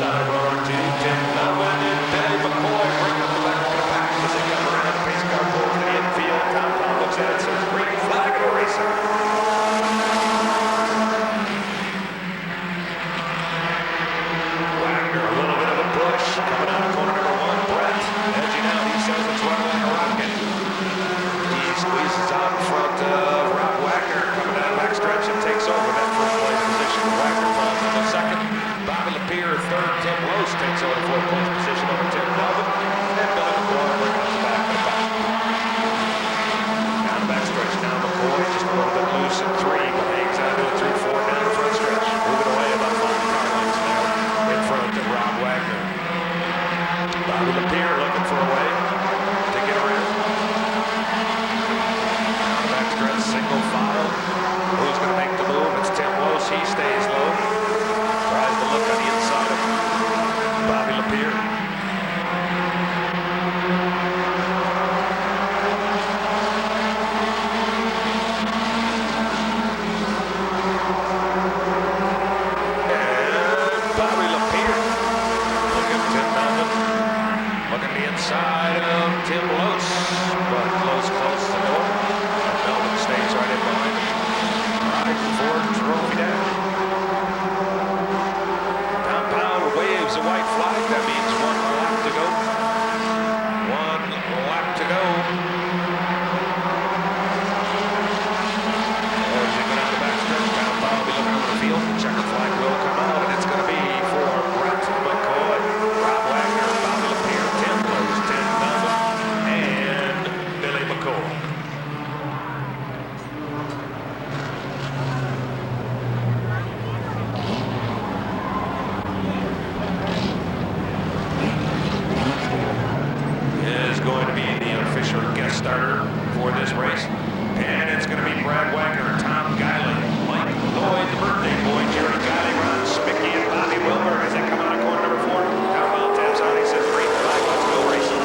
outside rower to Tim Melvin and Billy McCoy bringing up the back of the pack as they come around. Pace car pulls to the infield. Tom Powell looks at it, says green flag and a racer. Wagner, a little bit of a push coming out of corner number 1. Brett edging out. He says it's running like a rocket. He squeezes out in front of Rob Wagner coming down the backstretch and takes over that first place position. Wagner falls into second. Bobby Lapierre third. Tim Lose takes over fourth place position over Tim Melvin. And Billy McCoy bringing up the back of the pack. Down the backstretch now, McCoy just a little bit loose in 3, but hangs out to a 3-4 down the front stretch. Moving away about 5 car lengths now in front of Rob Wagner. Bobby Lapierre looking for a way to get around. Down the backstretch, single file. Who's going to make the move? It's Tim Lose. He stays low. Tries to look on the inside of Bobby Lapierre. And Bobby Lapierre looking at Tim Melvin. Looking the inside of Tim Lose. But Lose closes the door. And Melvin stays right in behind him. Ford trophy down. Tom Powell waves a white flag. That means 1 lap to go. 1 lap to go. As you go down the backstretch, Tom Powell will be looking over the field. The checker flag will come out, and it's going to be for Brett McCoy, Rob Wagner, Bobby Lapierre, Tim Lose, Tim Melvin, and Billy McCoy. Going to be the official guest starter for this race. And it's going to be Brad Wagner, Tom Guiley, Mike Lloyd, the birthday boy, Jerry Guiley, Ron Spicky, and Bobby Wilbur as they come out of corner number 4. Tom Powell taps on. He says, green flag, let's go racing.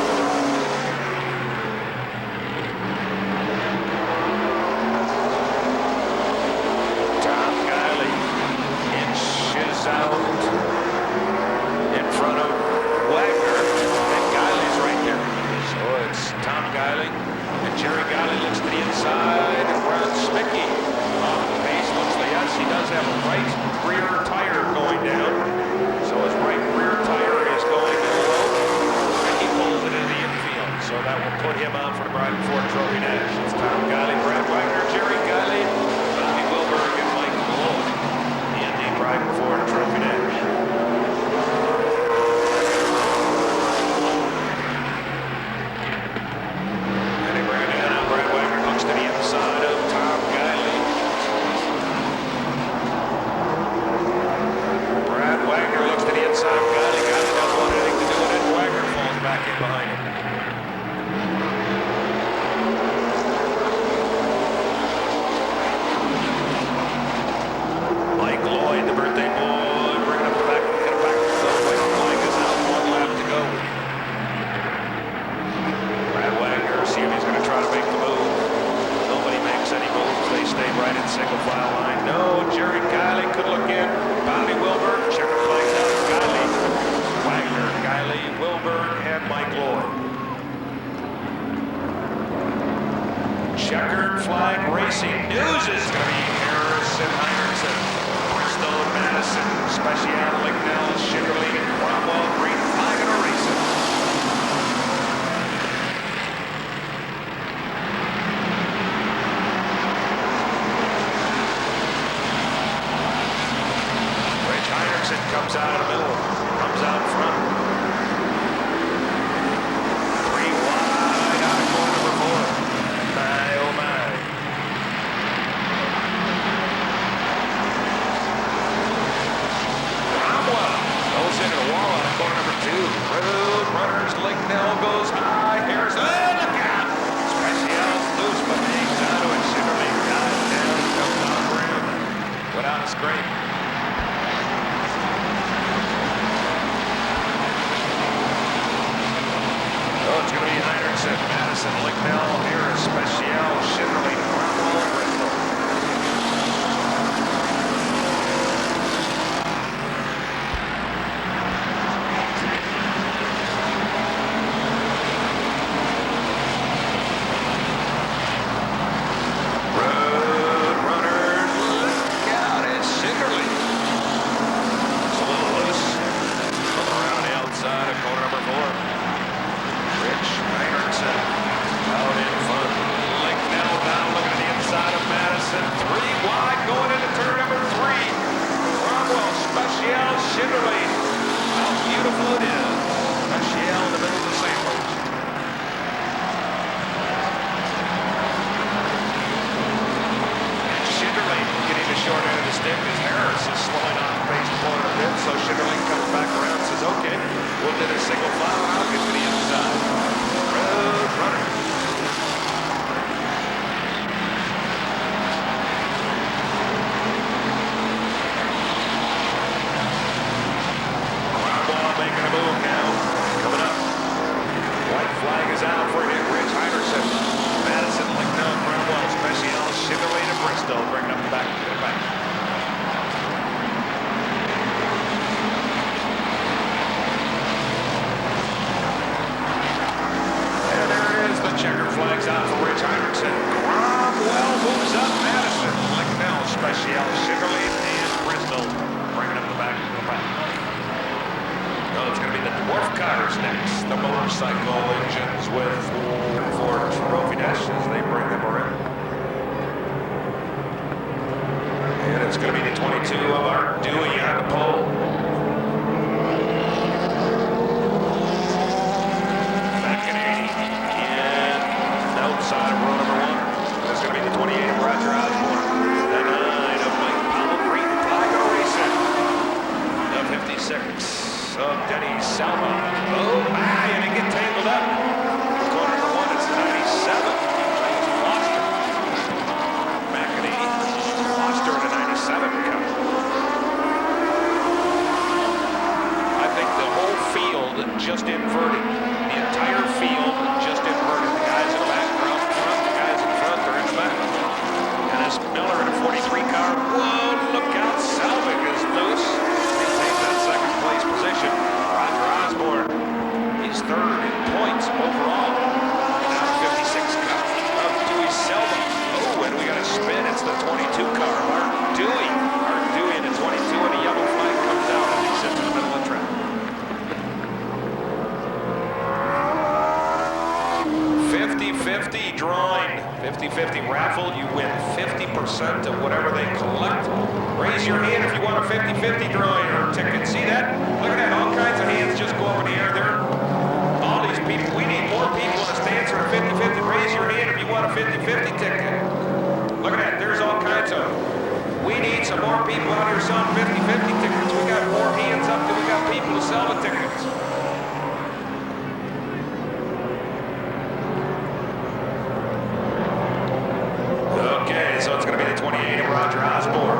Tom Guiley inches out in front of Wagner, and Guiley's right there. So it's Tom Guiley, and Jerry Guiley looks to the inside, and Ron Spicky off the pace. Looks like, yes, he does have a right rear tire going down. So his right rear tire is going low, and he pulls it into the infield. So that will put him on for the Bryden Ford Trophy Dash. It's Tom Guiley, Brad Wagner, Jerry Guiley, Bobby Wilberg, and Mike Lloyd in the Bryden Ford Trophy Dash. To the inside of Tom Guiley. Brad Wagner looks to the inside of Guiley. Guiley doesn't want anything to do with it. Wagner falls back in behind him. Mike Lloyd, the birthday boy, bringing up the back. Get it back. So Mike is out. 1 lap to go. Brad Wagner, see if he's going to try to make the move. Any moves, they stay right in single file line. No, Jerry Guiley could look in. Bobby Wilbur, checker flags out. Guiley, Wagner, Guiley, Wilbur, and Mike Lloyd. Checkered flag racing news is going to be Harrison Heinrichsen, Bristol, Madison, Special, Lignell, Sugarly, Cromwell, green flag and a racing. Comes out of the middle, comes out in front. 3 wide out of corner number 4. My, oh my. Cromwell goes into the wall out of corner number 2. Road runners, Lignell goes high. Harrison, look out! Special loose, but hangs onto it. Sugarly dives down, comes on around without a scrape. It's going to be Heinrichsen, Madison, Lignell, Harris, Special, Sugarly, Cromwell, Bristol. We'll do a single file and I'll get to the inside. Road runner. Making a move now. Coming up. White flag is out for hit. Rich Heinerson. Madison, Licknell, Cromwell, Special, Chevrolet to Bristol. Bringing up the back. Get it back. And there it is. The checker flag's out for Rich Heinerson. Cromwell moves up. Madison, Licknell, Special, Chevrolet, and Bristol. Bringing up the back. Get it back. Oh, it's going to be the dwarf cars next. The motorcycle engines with Ford Trophy Dash as they bring them around. And it's going to be the 22 of our Dewey on the pole. Back in 80. And outside of row number 1. It's going to be the 28 of Roger Osborne. The 9 of Mike Powell. Green flag racing. The 56. Of Denny Salva. Oh my, and he get tangled up. Corner number 1, it's the 97. It's Foster. McAnee. Foster in the 97 cup. I think the whole field just inverted. The entire field just inverted. The guys in the back are out in front. The guys in front are in the back. And it's Miller in a 43 car. Whoa, look out. Salvig is loose. Second place position. Roger Osborne. He's third in points overall. Now 56 cup of Dewey Selva. Oh, and we got a spin. It's the 22 car. Art Dewey. Art Dewey in the 22, and the yellow flag comes out and he sits in the middle of the track. 50-50 drawing. 50-50 raffle. You win 50% of whatever they collect. Raise your hand if you want a 50-50 drawing or ticket. See that? Look at that. All kinds of hands just go up in the air there. All these people. We need more people in the stands for a 50-50. Raise your hand if you want a 50-50 ticket. Look at that. There's all kinds of. We need some more people out here selling 50-50 tickets. We got more hands up than we got people to sell the tickets. Okay, so it's going to be the 28 of Roger Osborne.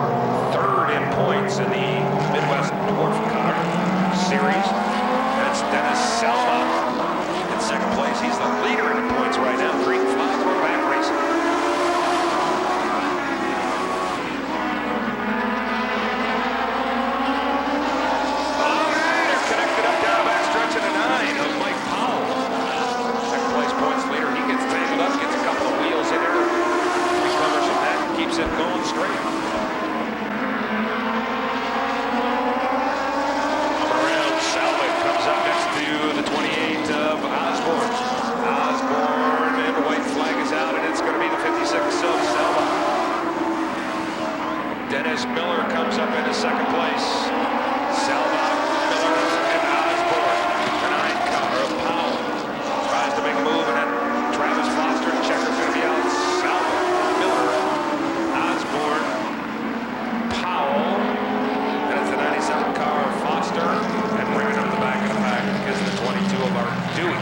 Third in points in the Midwest Dwarf Car Series. That's Dennis Salva in second place. He's the leader in points right now. Green flag for back racing. All right, they're connected up down the back stretch in the 9 of Mike Powell. Second place points leader. He gets tangled up, gets a couple of wheels in there. Recovers from that, keeps it going straight. Up next to the 28 of Osborne. Osborne and the white flag is out, and it's going to be the 56 of Selva. Dennis Miller comes up into second place. Selva, Miller, and Osborne. The 9 car of Powell tries to make a move, and then Travis Foster and Checker's going to be out. Selva, Miller, Osborne, Powell, and it's the 97 car of Foster, and bringing up the back of the pack is the 22 of our Dewey.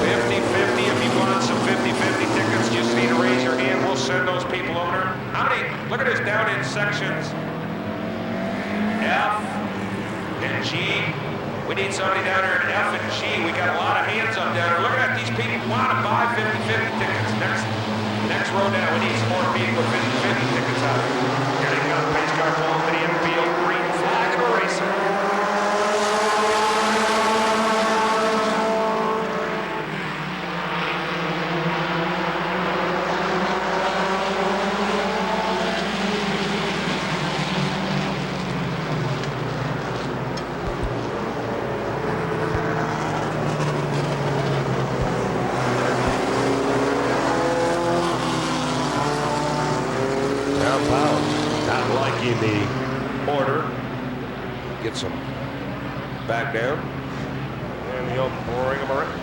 50-50, if you want some 50-50 tickets, just need to raise your hand. We'll send those people over. How many? Look at this down in sections F and G. We need somebody down there in F and G. We got a lot of hands up down there. Look at that. These people want to buy 50-50 tickets. Next row down, we need some more people with 50-50 tickets out here. Here they come. Pace car pulling to the infield. Green flag of a racer. Not liking the order. Gets them back down. And he'll bring them around.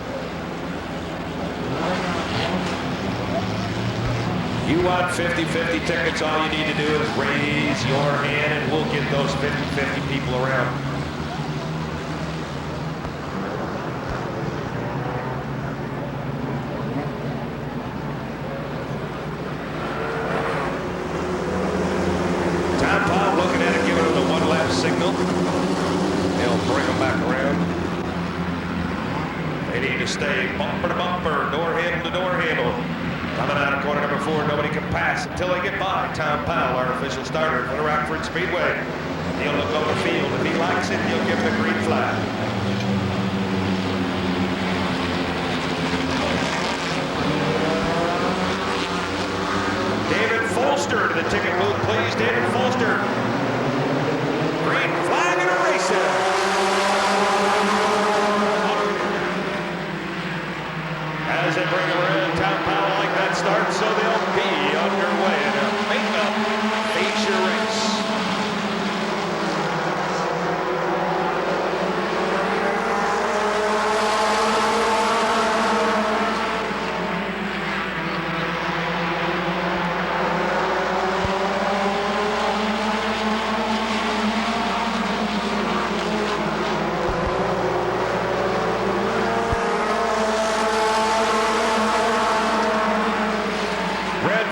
You want 50-50 tickets, all you need to do is raise your hand and we'll get those 50-50 people around. Tom Powell looking at it, giving him the one-lap signal. He'll bring them back around. They need to stay bumper to bumper, door handle to door handle. Coming out of corner number 4, nobody can pass until they get by Tom Powell, our official starter for the Rockford Speedway. He'll look over the field. If he likes it, he'll give it a green flag. David Folster to the ticket booth, please. David Folster. Green flag and a racer. As they bring around Tom Powell like that start, so they'll be underway in a makeup feature race.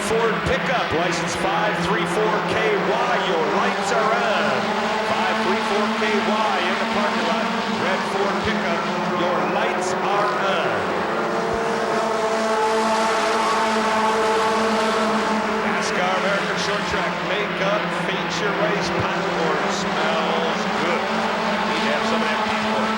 Ford pickup, license 534KY, your lights are on. 534KY in the parking lot. Red Ford pickup, your lights are on. NASCAR American Short Track makeup feature race popcorn smells good. We have some of that popcorn.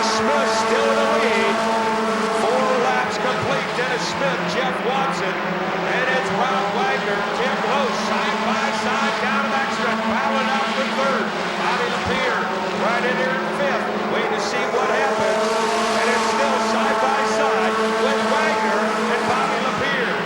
Smith still in the lead. 4 laps complete. Dennis Smith, Jeff Watson, and it's Rob Wagner, Tim Close, side by side down the backstretch. Powell out for 3rd. Bobby Lapierre right in there in 5th. Waiting to see what happens. And it's still side by side with Wagner and Bobby Lapierre.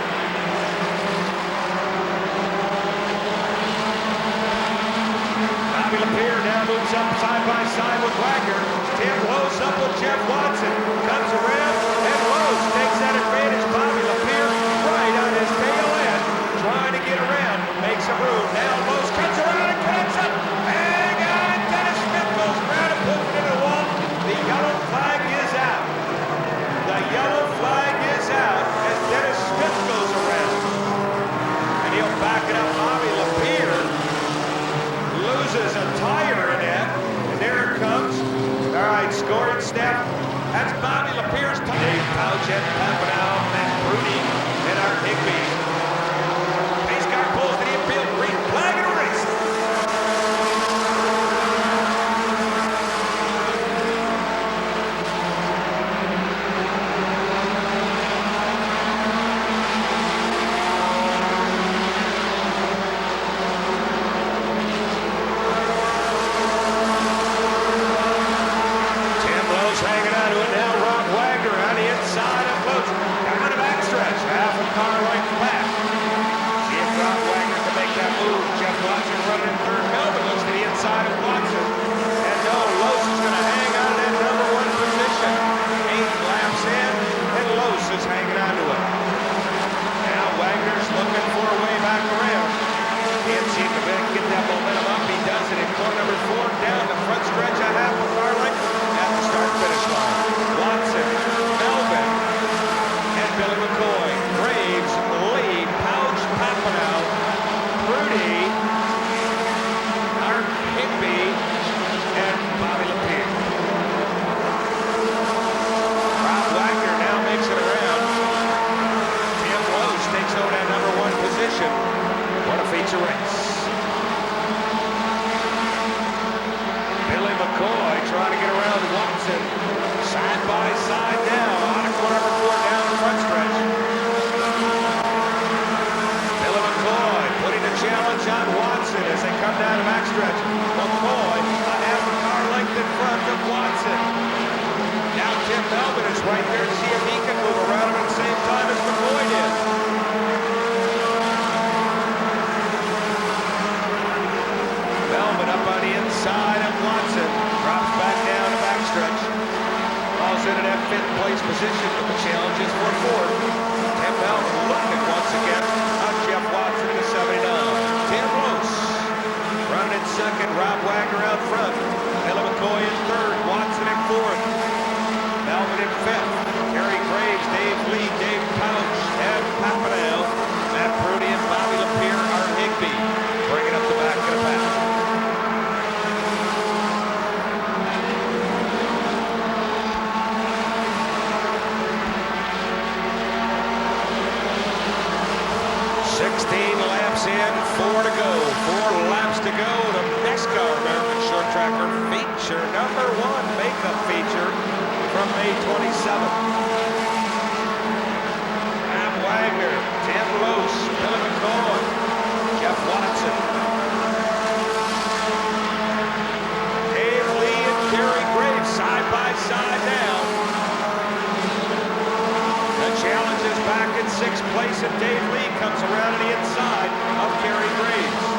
Bobby Lapierre now moves up side by side with Wagner. Tim Close up with Jeff Watson, comes around, and Close takes that advantage. Bobby Lapierre right on his tail end, trying to get around, makes some room. Now Close cuts around and connects up. Hang on, Dennis Smith goes around and pulls it into the wall. The yellow flag is out. The yellow flag is out as Dennis Smith goes around. And he'll back it up. Bobby Lapierre loses a tire in that, and there it comes. All right, scoring staff. That's Bobby Lapierre's time. Dave Pouchette, Papanow, Matt Bruni, and Art Higby. Pace car pulls to the infield. Green flag and a race. Hanging on to it now, Rob Wagner on the inside of Close. Down the backstretch, half a car length back. See if Rob Wagner can make that move. Jeff Watson running in 3rd. Melvin looks to the inside of Watson. And no, Lose is going to hang on to that number 1 position. 8 laps in, and Lose is hanging on to it. Now Wagner's looking for a way back around. Can't seem to get that momentum up. He does it in corner number 4, down the front stretch, a half a car length. At the start-finish line, Watson, Melvin, and Billy McCoy. Graves lead, Pouch, Papanow, Prudy, Art Higby, and Bobby Lapierre. Rob Wagner now makes it around. Tim Close takes over that number 1 position. What a feature race. Billy McCoy trying to get around Watson. Side by side now. On a corner number 4 down the front stretch. Billy McCoy putting a challenge on Watson as they come down the backstretch. McCoy a half a car length in front of Watson. Now Tim Melvin is right there to see if he can move around him at the same time as McCoy did. Melvin up on the inside of Watson. Drops back down the backstretch. in, 4 to go. 4 laps to go. The NASCAR American Short Tracker feature, number 1 makeup feature from May 27th. Wagner, Tim Lose, Billy McCoy, Jeff Watson, Dave Lee and Kerry Graves side by side now. The challenge is back in 6th place, and Dave Lee comes around to the inside of Kerry Graves.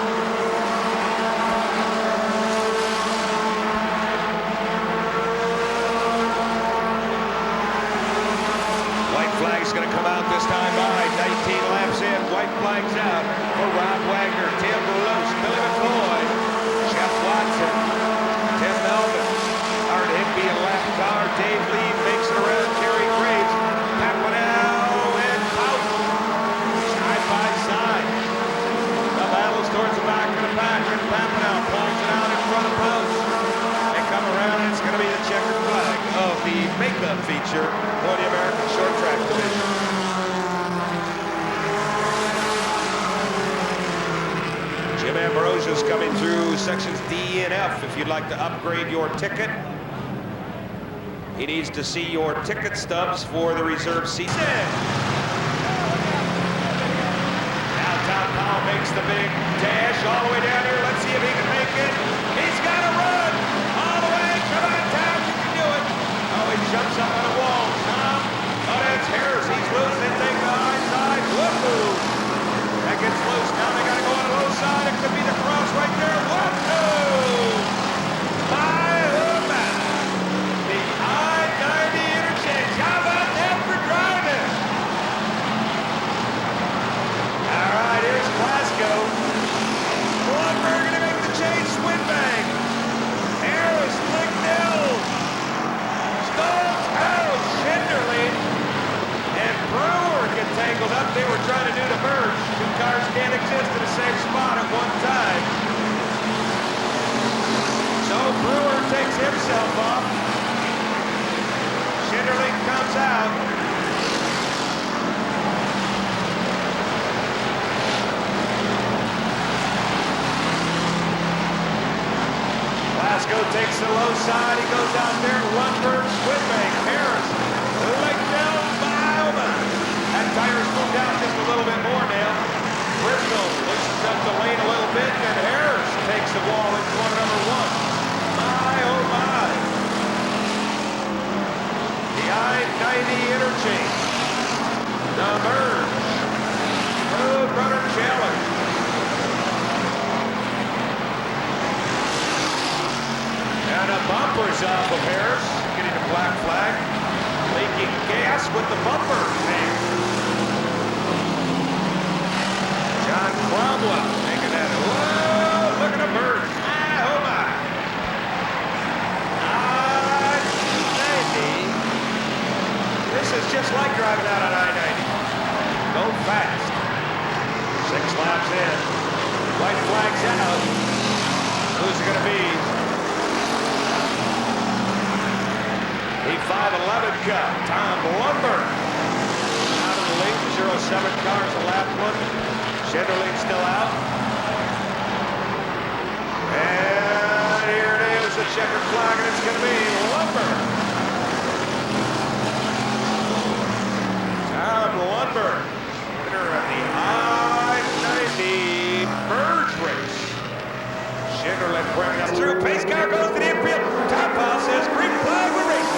Flag's going to come out this time by 19 laps in. White flag's out for Rob Wagner, Tim Lose, Billy McCoy, Jeff Watson, Tim Melvin. Hard hit be a lap car. Dave Lee makes it around Kerry Graves. Papanow and Pout side by side. The battle's towards the back of the pack, and Papanow pulls it out in front of Pout. They come around, and it's going to be the checkered flag of the makeup feature for the American Short Track Division. Jim Ambrosia's coming through sections D and F. If you'd like to upgrade your ticket, he needs to see your ticket stubs for the reserve seat. Now Tom Powell makes the big dash all the way down here. Let's see if he can make it. He's got to run all the way. Come on, Tom, you can do it. Oh, he jumps up on the wall. Tom, oh, that's Harris. He's losing it. Take the high side. Whoop-hoo. That gets loose. Now they got to go on the low side. It could be the cross right there. Whoop-hoo. My, oh, my. The I-90 interchange. How about that for driving? All right, here's Glasgow. Blumberg going to make the change. Swinbank. Harris, Licknell. Schinderling and Brewer get tangled up. They were trying to do the merge. 2 cars can't exist in the same spot at one time. So Brewer takes himself off. Schinderling comes out. Glasgow takes the low side. He goes out there. Lundberg, Swinbank, Harris, Licknell, Bauman. That tire's moved out just a little bit more now. Bristol loosens up the lane a little bit, and Harris takes the wall in corner number 1. My, oh my. The I-90 interchange. The merge. Road Runner Challenge. And a bumper's off of Harris, getting a black flag. Leaking gas with the bumper man. John Cromwell making that. Whoa, look at the bird. Ah, oh my. I-90. This is just like driving out on I-90. Go fast. 6 laps in. White flag's out. Who's it going to be? The 511 Cup, Tom Blumberg. Out of the lead, 07 cars, a lap one. Schinderling still out. And here it is, the checkered flag, and it's going to be Blumberg. Tom Blumberg, winner of the I-90 merge race. Schinderling bringing us through. Pace car goes to the infield. Tom Powell says, green flag, we're racing.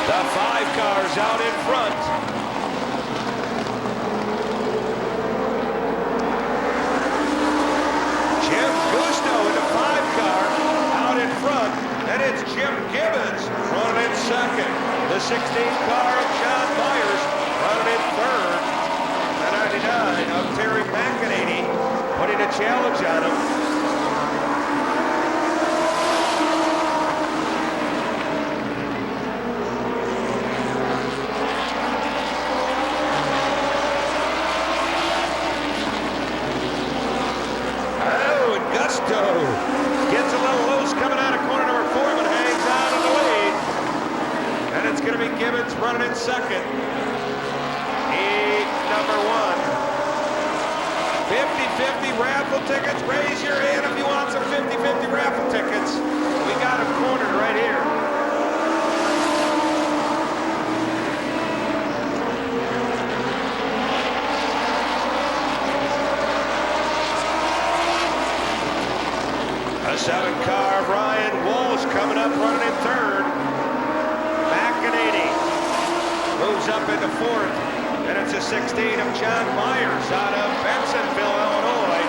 The 5 cars out in front. Jim Gusto in the 5 car out in front. And it's Jim Gibbons running in second. The 16 car of John Myers running in third. The 99 of Terry McEnany putting a challenge on him. Gets a little loose coming out of corner number 4, but hangs on in the lead. running in second. Heat number 1. 50-50 raffle tickets. Raise your hand if you want some 50-50 raffle tickets. We got them cornered right here. A 7-car of Ryan Walsh coming up running in third. McEnany moves up into fourth. And it's a 16 of John Myers out of Bensonville, Illinois.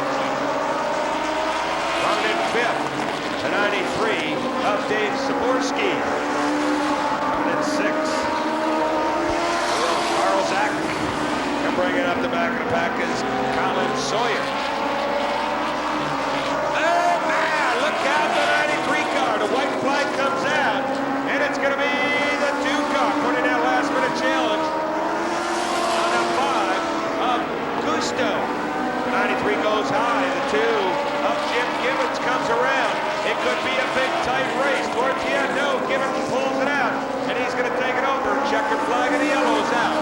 Running in fifth. The 93 of Dave Zaborski. Running in sixth. Carl Zach. And bringing up the back of the pack is Colin Sawyer. Oh man, look out the 93 car. The white flag comes out. And it's going to be the 2 car putting that last minute challenge. Gusto. 93 goes high. The 2 of Jim Gibbons comes around. It could be a big tight race towards the end. No, Gibbons pulls it out, and he's going to take it over. Checkered flag and the yellow's out.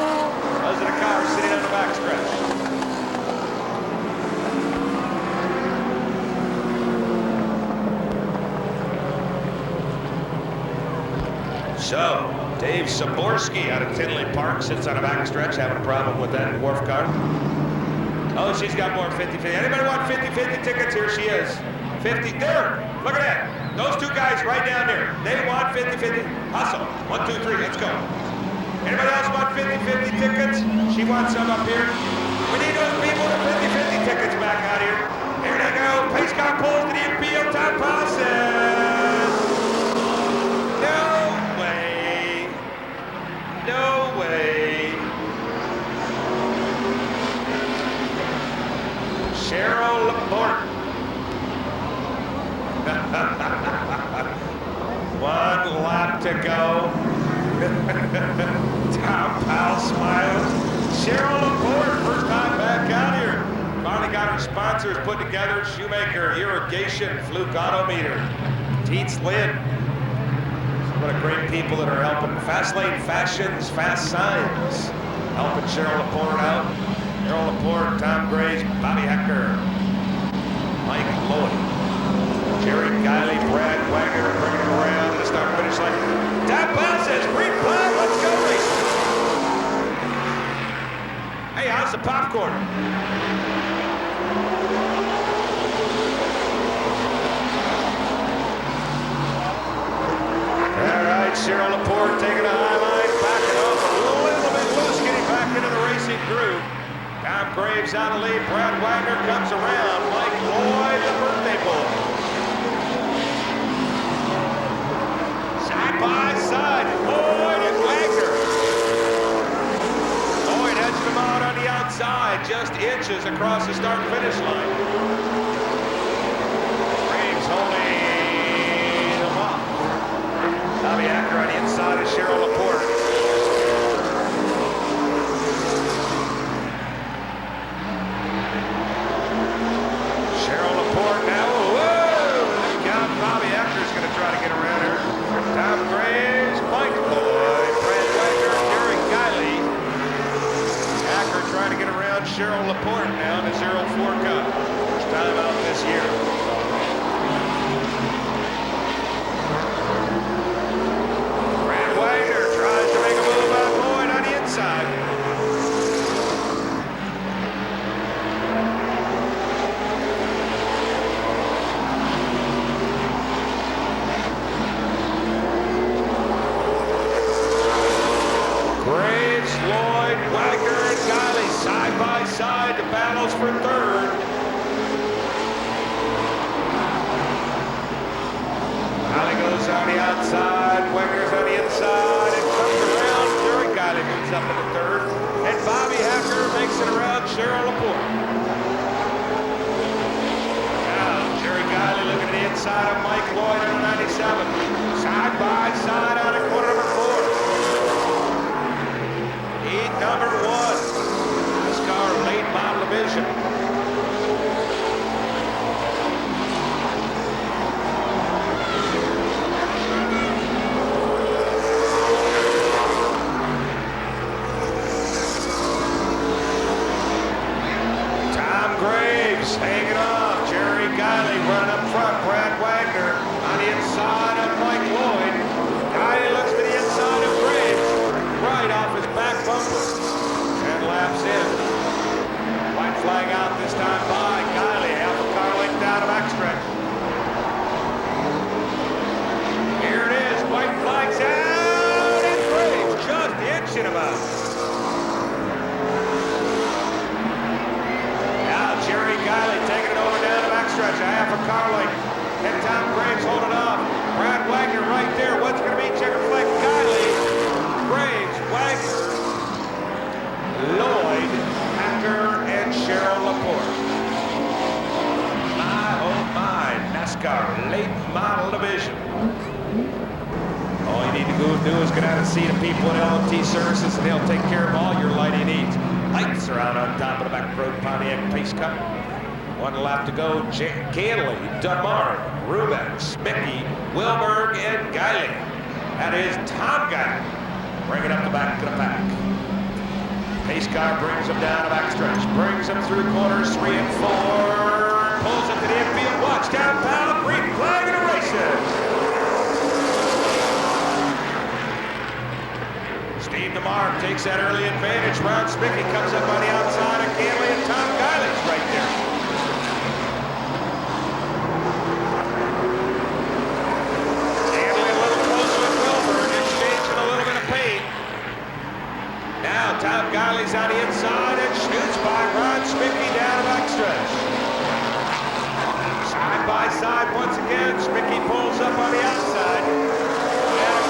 Those are the cars sitting on the backstretch. So, Dave Zaborski out of Tinley Park sits on a backstretch, having a problem with that dwarf car. Oh, she's got more 50-50. Anybody want 50-50 tickets? Here she is. 50. There. Look at that. Those 2 guys right down there. They want 50-50. Hustle. 1, 2, 3. Let's go. Anybody else want 50-50 tickets? She wants some up here. We need those people with 50-50 tickets back out here. Here they go. Pace car pulls to the appeal. Top process. No way. No way. Cheryl Laporte. 1 lap to go. Tom Powell smiles. Cheryl Laporte, first time back out here. Finally got her sponsors put together. Shoemaker Irrigation Fluke Autometer. Teats Lynn. What a great people that are helping. Fast Lane Fashions, Fast Signs. Helping Cheryl Laporte out. Cheryl Laporte, Tom Graves, Bobby Hecker, Mike Lloyd, Jerry Guiley, Brad Wagner, bringing him around to the start-finish line. Top passes, green flag, let's go racing. Hey, how's the popcorn? All right, Cheryl Laporte taking a high line, backing up a little bit loose, getting back into the racing groove. Tom Graves out of lead. Brad Wagner comes around. Mike Lloyd, the birthday boy. Side by side, Lloyd and Wagner. Lloyd edged him out on the outside, just inches across the start-finish line. Graves holding him up. Bobby Hacker on the inside of Cheryl Laporte. Tom Graves, Mike Lloyd, Brad Wagner, Jerry Guiley. Hacker trying to get around Cheryl Laporte now in the 04 Cup. First time out this year. Brad Wagner tries to make a move on Lloyd on the inside. Lloyd, Wagner, and Guiley side by side. The battles for third. Guiley goes on the outside. Wagner's on the inside. It comes around. Jerry Guiley moves up into third. And Bobby Hacker makes it around Cheryl Laporte. Now, Jerry Guiley looking at the inside of Mike Lloyd on 97. Side by side out of corner number 4. Heat number 1. NASCAR late model division. model division. All you need to go do is go down and see the people at LMT Services, and they'll take care of all your lighting needs. Lights are out on top of the back road Pontiac Pace Cup. One lap to go. Canley, Dunbar, Rubeck, Smicky, Wilberg, and Guiley. That is Tom Guiley. Bring it up the back of the pack. Pace car brings him down the back stretch. Brings him through corners 3 and 4. Pulls up to the infield. Watch down, pal. Green flag and a races. Steve DeMar takes that early advantage. Ron Smicky comes up on the outside of Canley, and Tom Guiley's right there. Canley a little closer with Wilbur, exchanging a little bit of paint. Now Tom Guiley's on the inside and shoots by Ron Smicky down the backstretch. Side by side once again, Smicky pulls up on the outside.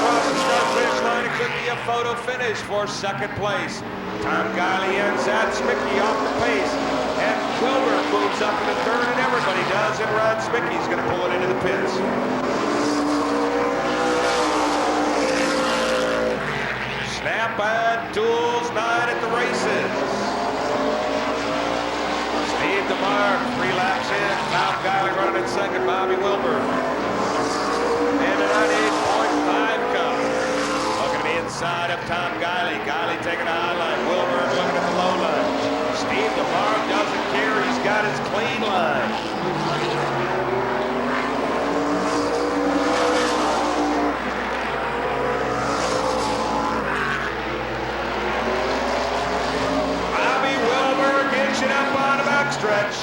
Across the start-finish line, it could be a photo finish for second place. Tom Guiley ends that, Smicky off the pace, and Wilbur moves up into third, and everybody does, and Ron Smicky's going to pull it into the pits. Snap and tools 9 at the races. Steve DeMar, 3 laps in. Tom Guiley running in second, Bobby Wilbur. And a 98.5 car. Looking to the inside of Tom Guiley. Guiley taking the high line. Wilbur looking at the low line. Steve DeMar doesn't care. He's got his clean line. Bobby Wilbur gets it up on the backstretch.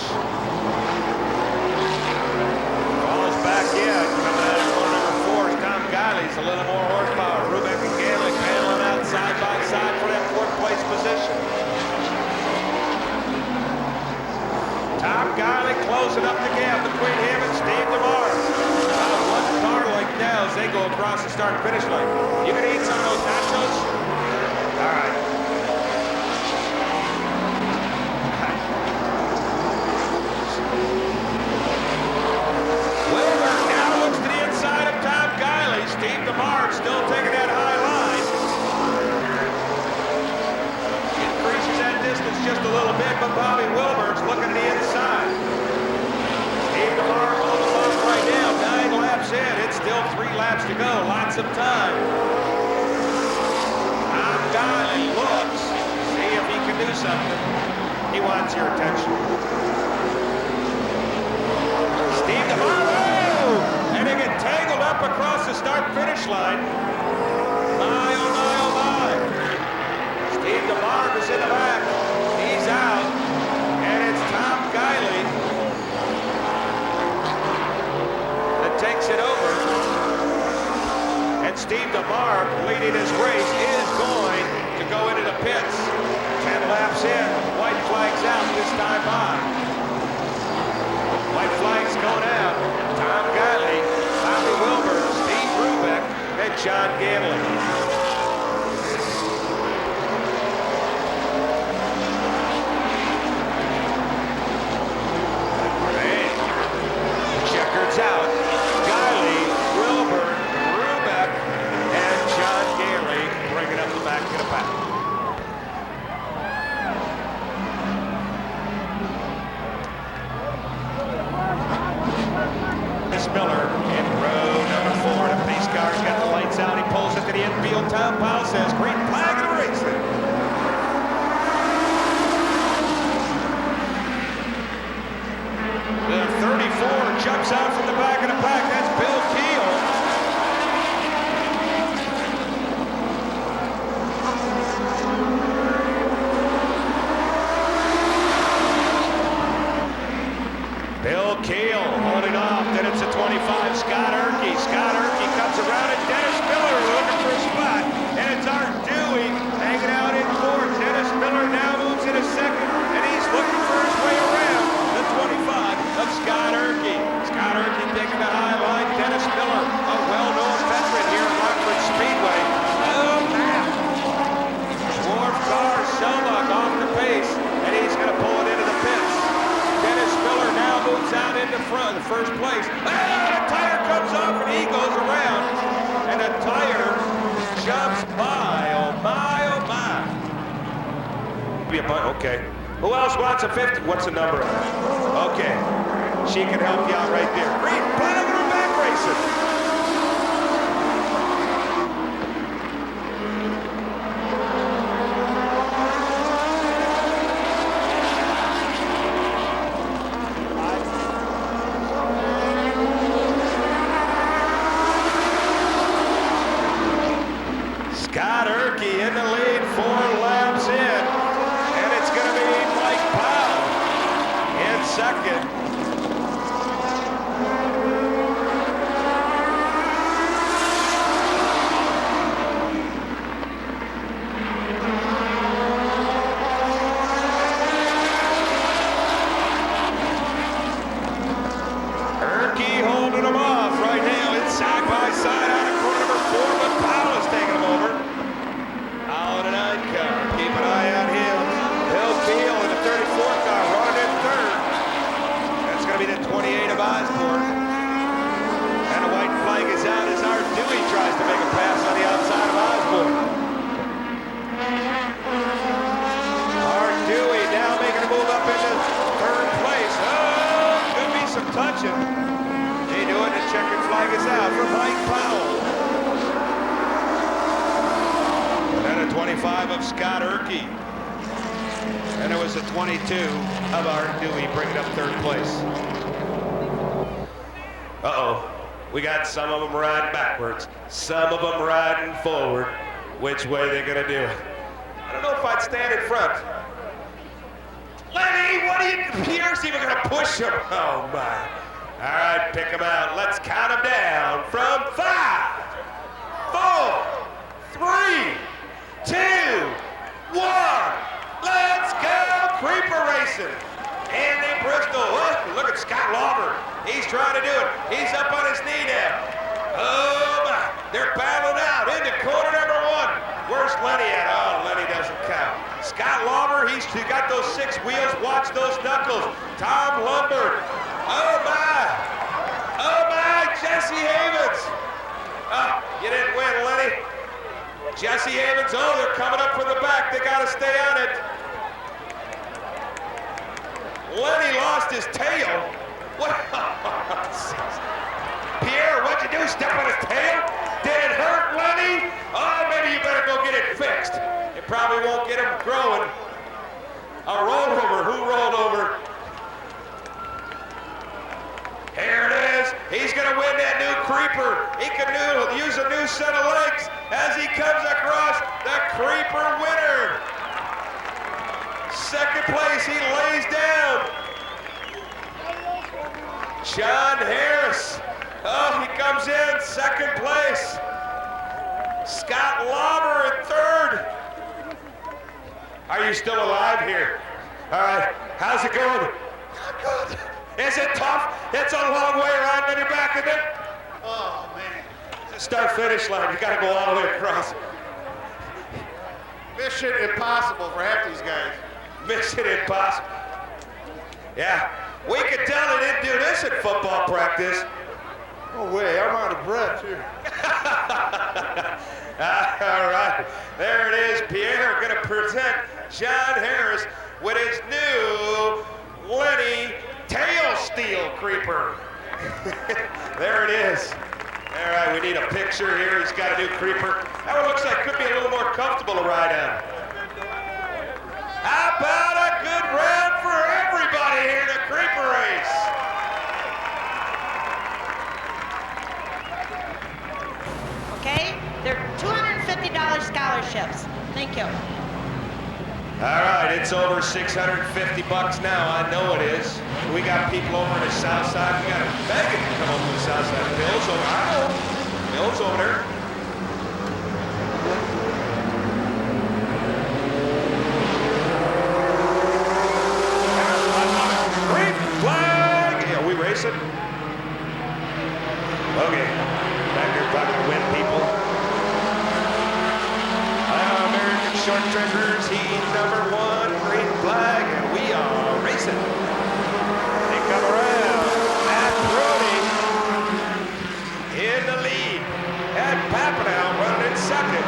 Falls back in. Coming out of corner number 4 is Tom Guiley's a little more horsepower. Rubeck and Canley paneling out side by side for that 4th place position. Tom Guiley closing up the gap between him and Steve DeMar. About 1 car like now as they go across the start-finish line. You gonna eat some of those nachos? All right. Wilbur now looks to the inside of Tom Guiley. Steve DeMar still taking that high line. Increases that distance just a little bit, but Bobby Wilbur's looking to the inside. Steve DeMar on the bump right now, 9 laps in. It's still 3 laps to go, lots of time. Tom Guiley looks, see if he can do something. He wants your attention. Steve DeMar, and they get tangled up across the start-finish line. My, oh my, oh my. Steve DeMar is in the back. He's out, and it's Tom Guiley that takes it over. And Steve DeMar, leading his race, is going to go into the pits. 10 laps in, white flag's out this time by. White flag's going out. Tom Guiley, Bobby Wilbur, Steve Rubeck, and John Ganley. Checker's out. Guiley, Wilbur, Rubeck, and John Ganley bringing up the back of the pack. Miller in row number 4. The pace car's got the lights out. He pulls it to the infield. Tom Powell says, green flag and a racing. The 34 jumps out from the back of the pack. That's Bill Keel. Bill Keel holding off. Then it's a 25, Scott Erkey. Scott Erkey comes around, and Dennis Miller looking for a spot. And be a bunch. Okay. Who else wants a 50? What's the number? Okay. She can help you out right there. Green flag, we're back racing. Scott Erkey in the lead, 4 laps in, and it's going to be Mike Powell in second. Erkey holding them off right now. It's side by side out of corner number 4, but Powell is taking them over. Out and out car. Keep an eye on him. Bill Keel in the 34 car, running in third. That's going to be the 28 of Osborne. And a white flag is out as Art Dewey tries to make a pass on the outside of Osborne. Art Dewey now making a move up into third place. Oh, could be some touching. They do it, the checkered flag is out for Mike Powell. 25 of Scott Erkey. And it was a 22 of Art Dewey bringing up third place. Uh-oh. We got some of them riding backwards, some of them riding forward. Which way they gonna do it? I don't know if I'd stand in front. Lenny, what are you, Pierre's even gonna push him. Oh my. All right, pick him out. Let's count him down from 5, 4, 3, 2, 1, let's go, creeper racing. Andy Bristol, look at Scott Lauber. He's trying to do it. He's up on his knee now. Oh my, they're battling out into corner number 1. Where's Lenny at? Oh, Lenny doesn't count. Scott Lauber, he's got those 6 wheels. Watch those knuckles. Tom Lundberg. Oh my, Jesse Havens. Oh, you didn't win, Lenny. Jesse Havens, oh, they're coming up from the back. They got to stay on it. Lenny lost his tail. What? Pierre, what'd you do? Step on his tail? Did it hurt, Lenny? Oh, maybe you better go get it fixed. It probably won't get him growing. A rollover. Who rolled over? Here it is. He's going to win that new creeper. He can use a new set of legs as he comes across the creeper winner. Second place, he lays down. John Harris. Oh, he comes in second place. Scott Lauber in third. Are you still alive here? All right, how's it going? Good. Is it tough? It's a long way around and you're back, isn't it? Oh, man. Start-finish line, you gotta go all the way across. Mission impossible for half these guys. Mission impossible. Yeah, we could tell they didn't do this at football practice. Oh, wait, I'm out of breath here. All right, there it is. Pierre gonna present John Harris with his new Lenny Tail Steel Creeper. There it is. All right, we need a picture here. He's got a new creeper. That one looks like could be a little more comfortable to ride on. How about a good round for everybody here in the creeper race? Okay, they're $250 scholarships. Thank you. All right, it's over $650 now. I know it is. We got people over on the south side. We got Megan to come over to the south side. Bill's over. I know. Bill's over there. Green flag. Yeah, we racing? Okay. Back here talking to wind people. American short treasures, heat number 1, green flag, and we are racing. They come around. Matt Brody in the lead. And Papanow running in second.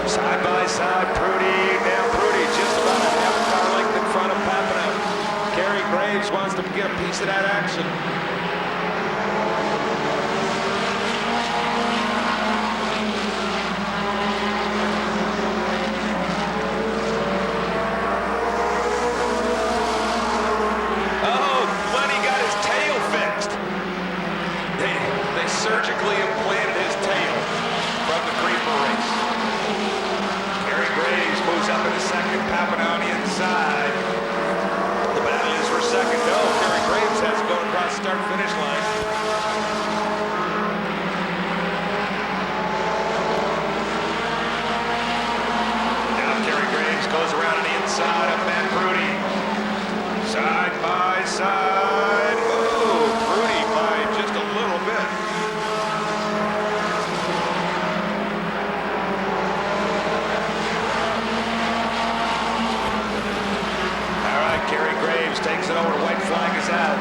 Side by side, Prudy. Now Prudy just about a half car length in front of Papano. Kerry Graves wants to get a piece of that action. Surgically implanted his tail from the creeper race. Kerry Graves moves up into second, Papano on the inside. The battle is for second. No, Kerry Graves has to go across the start-finish line. Now Kerry Graves goes around on the inside of Matt Prudy. Side by side. Oh, Prudy by just a little bit. Kerry Graves takes it over. White flag is out.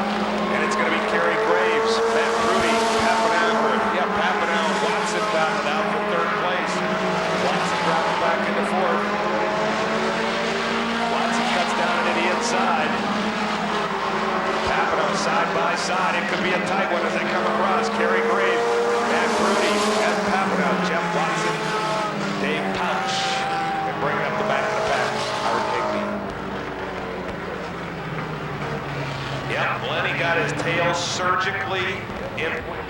And it's going to be Kerry Graves, Matt Prudy, Papano and Watson battled out for third place. Watson dropping back into fourth. Watson cuts down into the inside. Papano side by side. It could be a tight one as they come across. Kerry Graves, Matt Prudy, and Papano, Jeff Watson, Dave Pouch. And bringing up the back of the pack, Howard Higby. Yep, Lenny got his tail surgically implanted.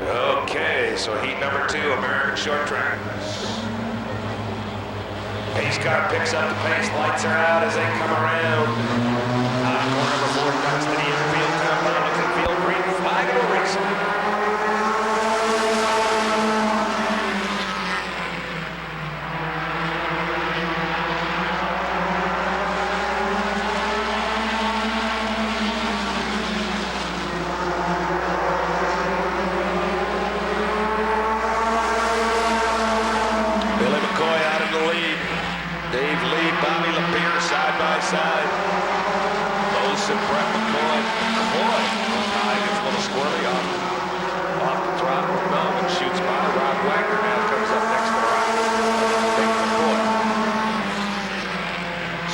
Okay, so heat number 2, American short track. Pace car picks up the pace, lights are out as they come around. Corner number 4 cuts to the infield, down to the field, green flag of the race. Side. Lowe's and Brett McCoy. McCoy gets a little squirrely off the throttle. Melvin shoots by. Rob Wagner now comes up next to the rock. Big McCoy.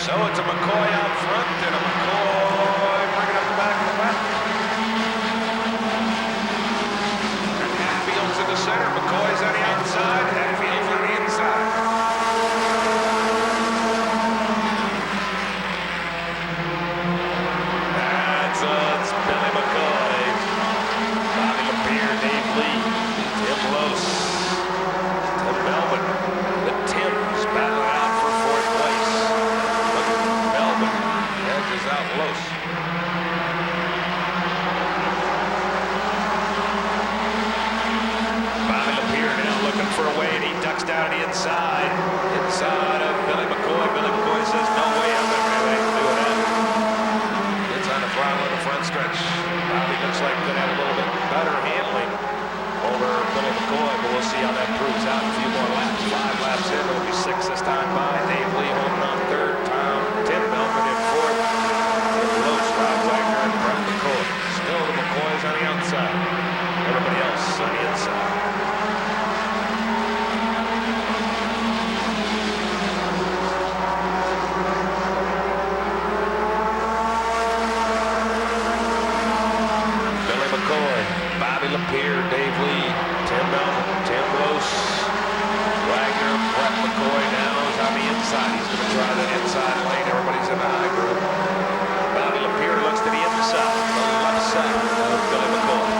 So it's a McCoy out front and a McCoy bringing up the back of the pack. And Hatfield's in the center. McCoy's on the outside. Hatfield's on the inside. Down the inside of Billy McCoy. Billy McCoy says, no way, I'm not going to have anything to do with that. Gets on the throttle in the front stretch. Bobby looks like could have a little bit better handling over Billy McCoy, but we'll see how that proves out in a few more laps. 5 laps in, it'll be 6 this time by. Dave Lee holding on third, Tim Melvin in fourth. Tim Lowe's, Rob Wagner, and Brett McCoy. Still the McCoys on the outside. Everybody else on the inside. Lapierre, Dave Lee, Tim Melvin, Tim Lose, Wagner, Brett McCoy now is on the inside. He's going to try that inside lane. Everybody's in the high group. Bobby Lapierre looks to the inside, the left side of Billy McCoy.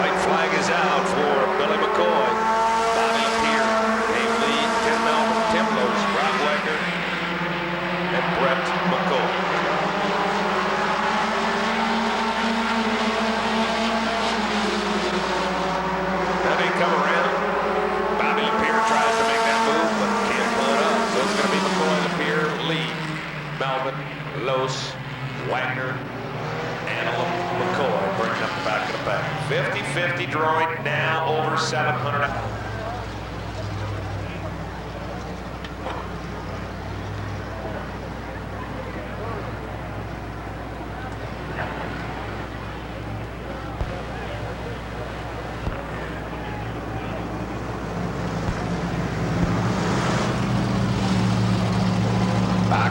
White flag is out for Billy McCoy. Bobby Lapierre, Dave Lee, Tim Melvin, Tim Lose, Rob Wagner, and Brett McCoy.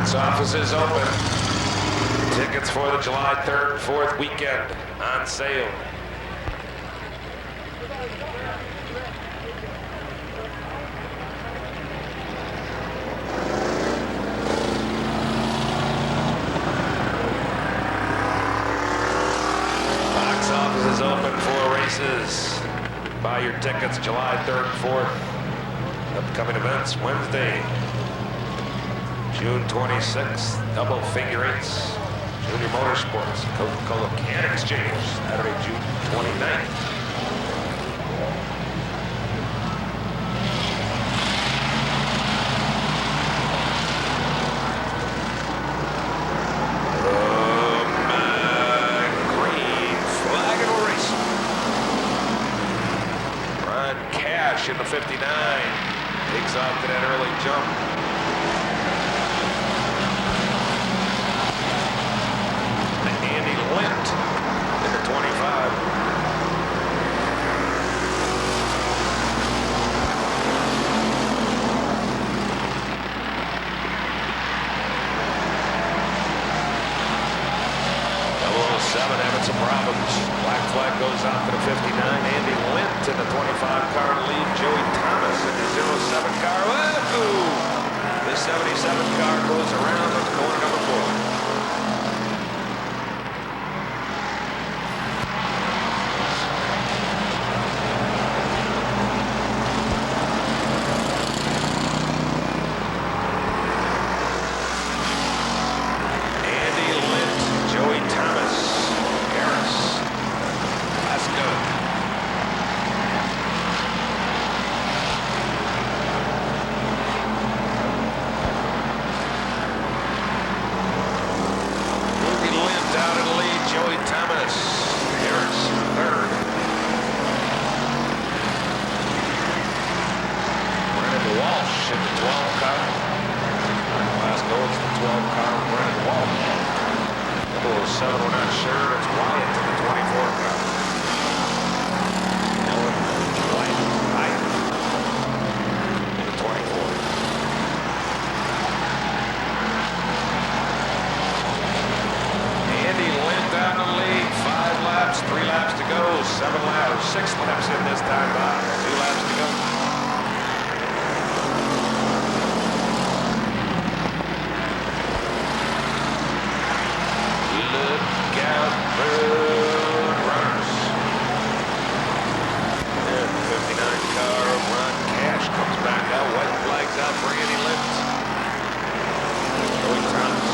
Box office is open. Tickets for the July 3rd and 4th weekend on sale. Box office is open for races. Buy your tickets July 3rd and 4th. Upcoming events Wednesday, June 26th, double figure eights, Junior Motorsports, Coca-Cola Can Exchange, Saturday, June 29th. Green flag and race. Ryan Cash in the 59. Takes off to that early jump. Andy Lint in the 25. Having some problems. Black flag goes out to the 59. Andy Lint in the 25 car lead. Joey Thomas in the 07 car. Whoa! The 77 car goes around the corner number 4. Andy Lint, Joey Thomas. Let's go. Ruby Lint out in the lead. Joey Thomas. Harris third. Brennan Walsh in the 12 car. Last go, it's the 12 car. Brennan Walsh. 007, we're not sure. It's Wyatt in the 24 car. Andy Lint out in the lead. 5 laps, 3 laps to go. 7 laps, 6 laps in this time, Bob. 2 laps to go. Look out, road runners. And the 59 car of Ron Cash comes back out. White flags out for Andy Lint. Joey Thomas.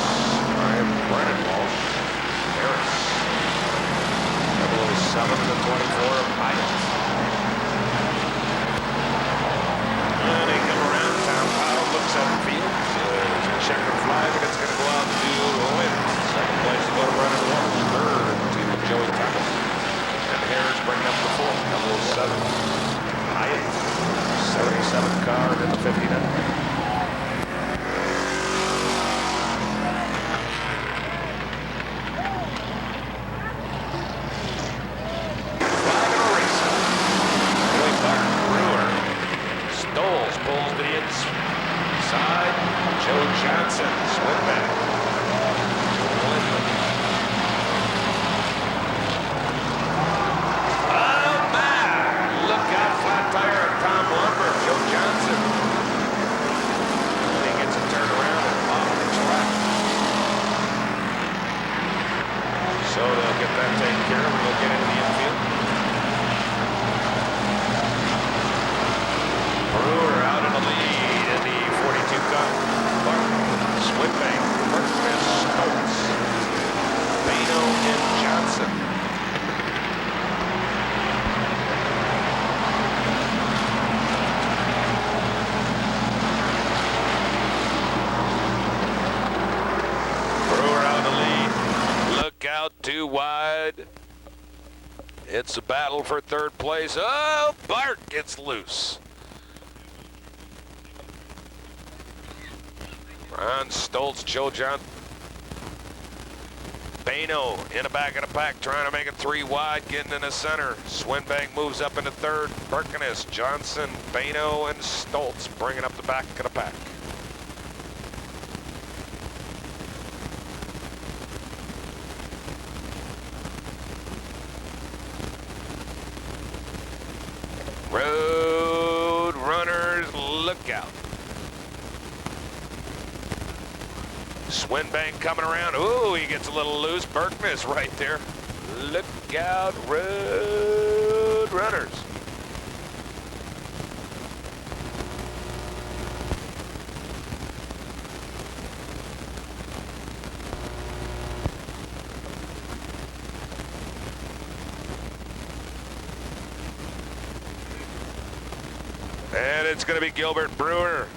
Brennan Walsh. Harris. 007 to the 24 of Hyatt. And they come around town. Powell looks at the field. There's a checker flag, and it's going to go out to Lint. Second place to go to Brennan Walsh. Third to Joey Thomas. And Harris bringing up the 4. 007. Hyatt. 77 car in the 59. Joe Johnson, swingback. Oh, man! Look out, flat tire of Tom Lumber, Joe Johnson. And he gets a turn around and off the track. So they'll get that taken care of and we'll get into the infield. Brewer out in the lead in the 42 car. Swinbank, Berkman, Stoltz, Bano, and Johnson. Brewer out in the lead. Look out, 2 wide. It's a battle for 3rd place. Oh, Bart gets loose. Ron Stoltz, Joe Johnson. Bano in the back of the pack, trying to make it 3 wide, getting in the center. Swinbank moves up into 3rd. Birkenes, Johnson, Bano, and Stoltz bringing up the back of the pack. Swinbank coming around. Ooh, he gets a little loose. Berkness right there. Look out, road runners. And it's going to be Gilbert Brewer.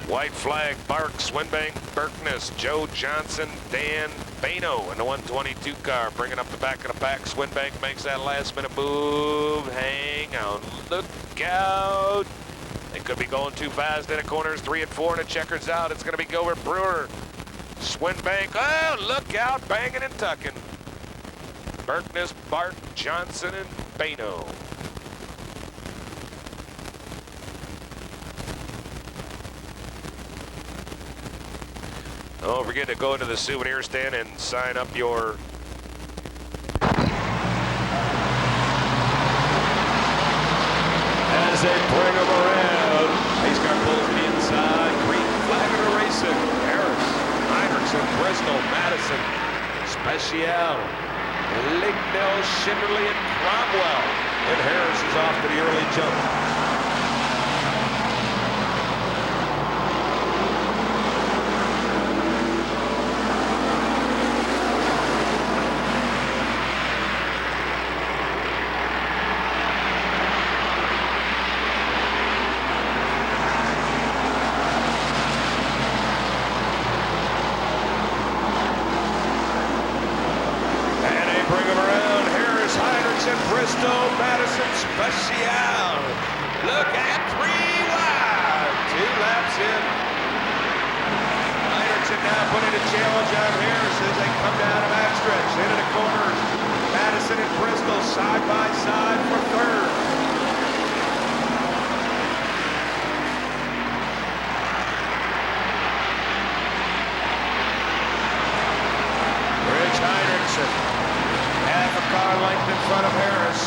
White flag, Bark, Swinbank, Berkness, Joe Johnson, Dan Bano in the 122 car, bringing up the back of the pack. Swinbank makes that last minute move. Hang on, look out. They could be going too fast in the corners. 3 and 4 and the checkers out. It's going to be Gilbert Brewer. Swinbank, oh, look out, banging and tucking. Berkness, Bart, Johnson, and Bano. Don't forget to go into the souvenir stand and sign up your as they bring him around. Pace car pulls the inside. Green flag of the racing. Harris, Heinrichsen, Bristol, Madison, Special, Lignell, Shinderly, and Cromwell. And Harris is off to the early jump. Bristol, Madison, Special. Look at 3 wide. 2 laps in. Heinrichsen now putting a challenge on Harris as they come down the backstretch. Into the corners. Madison and Bristol side by side for third. Rich Heinrichsen. Half a car length in front of Harris.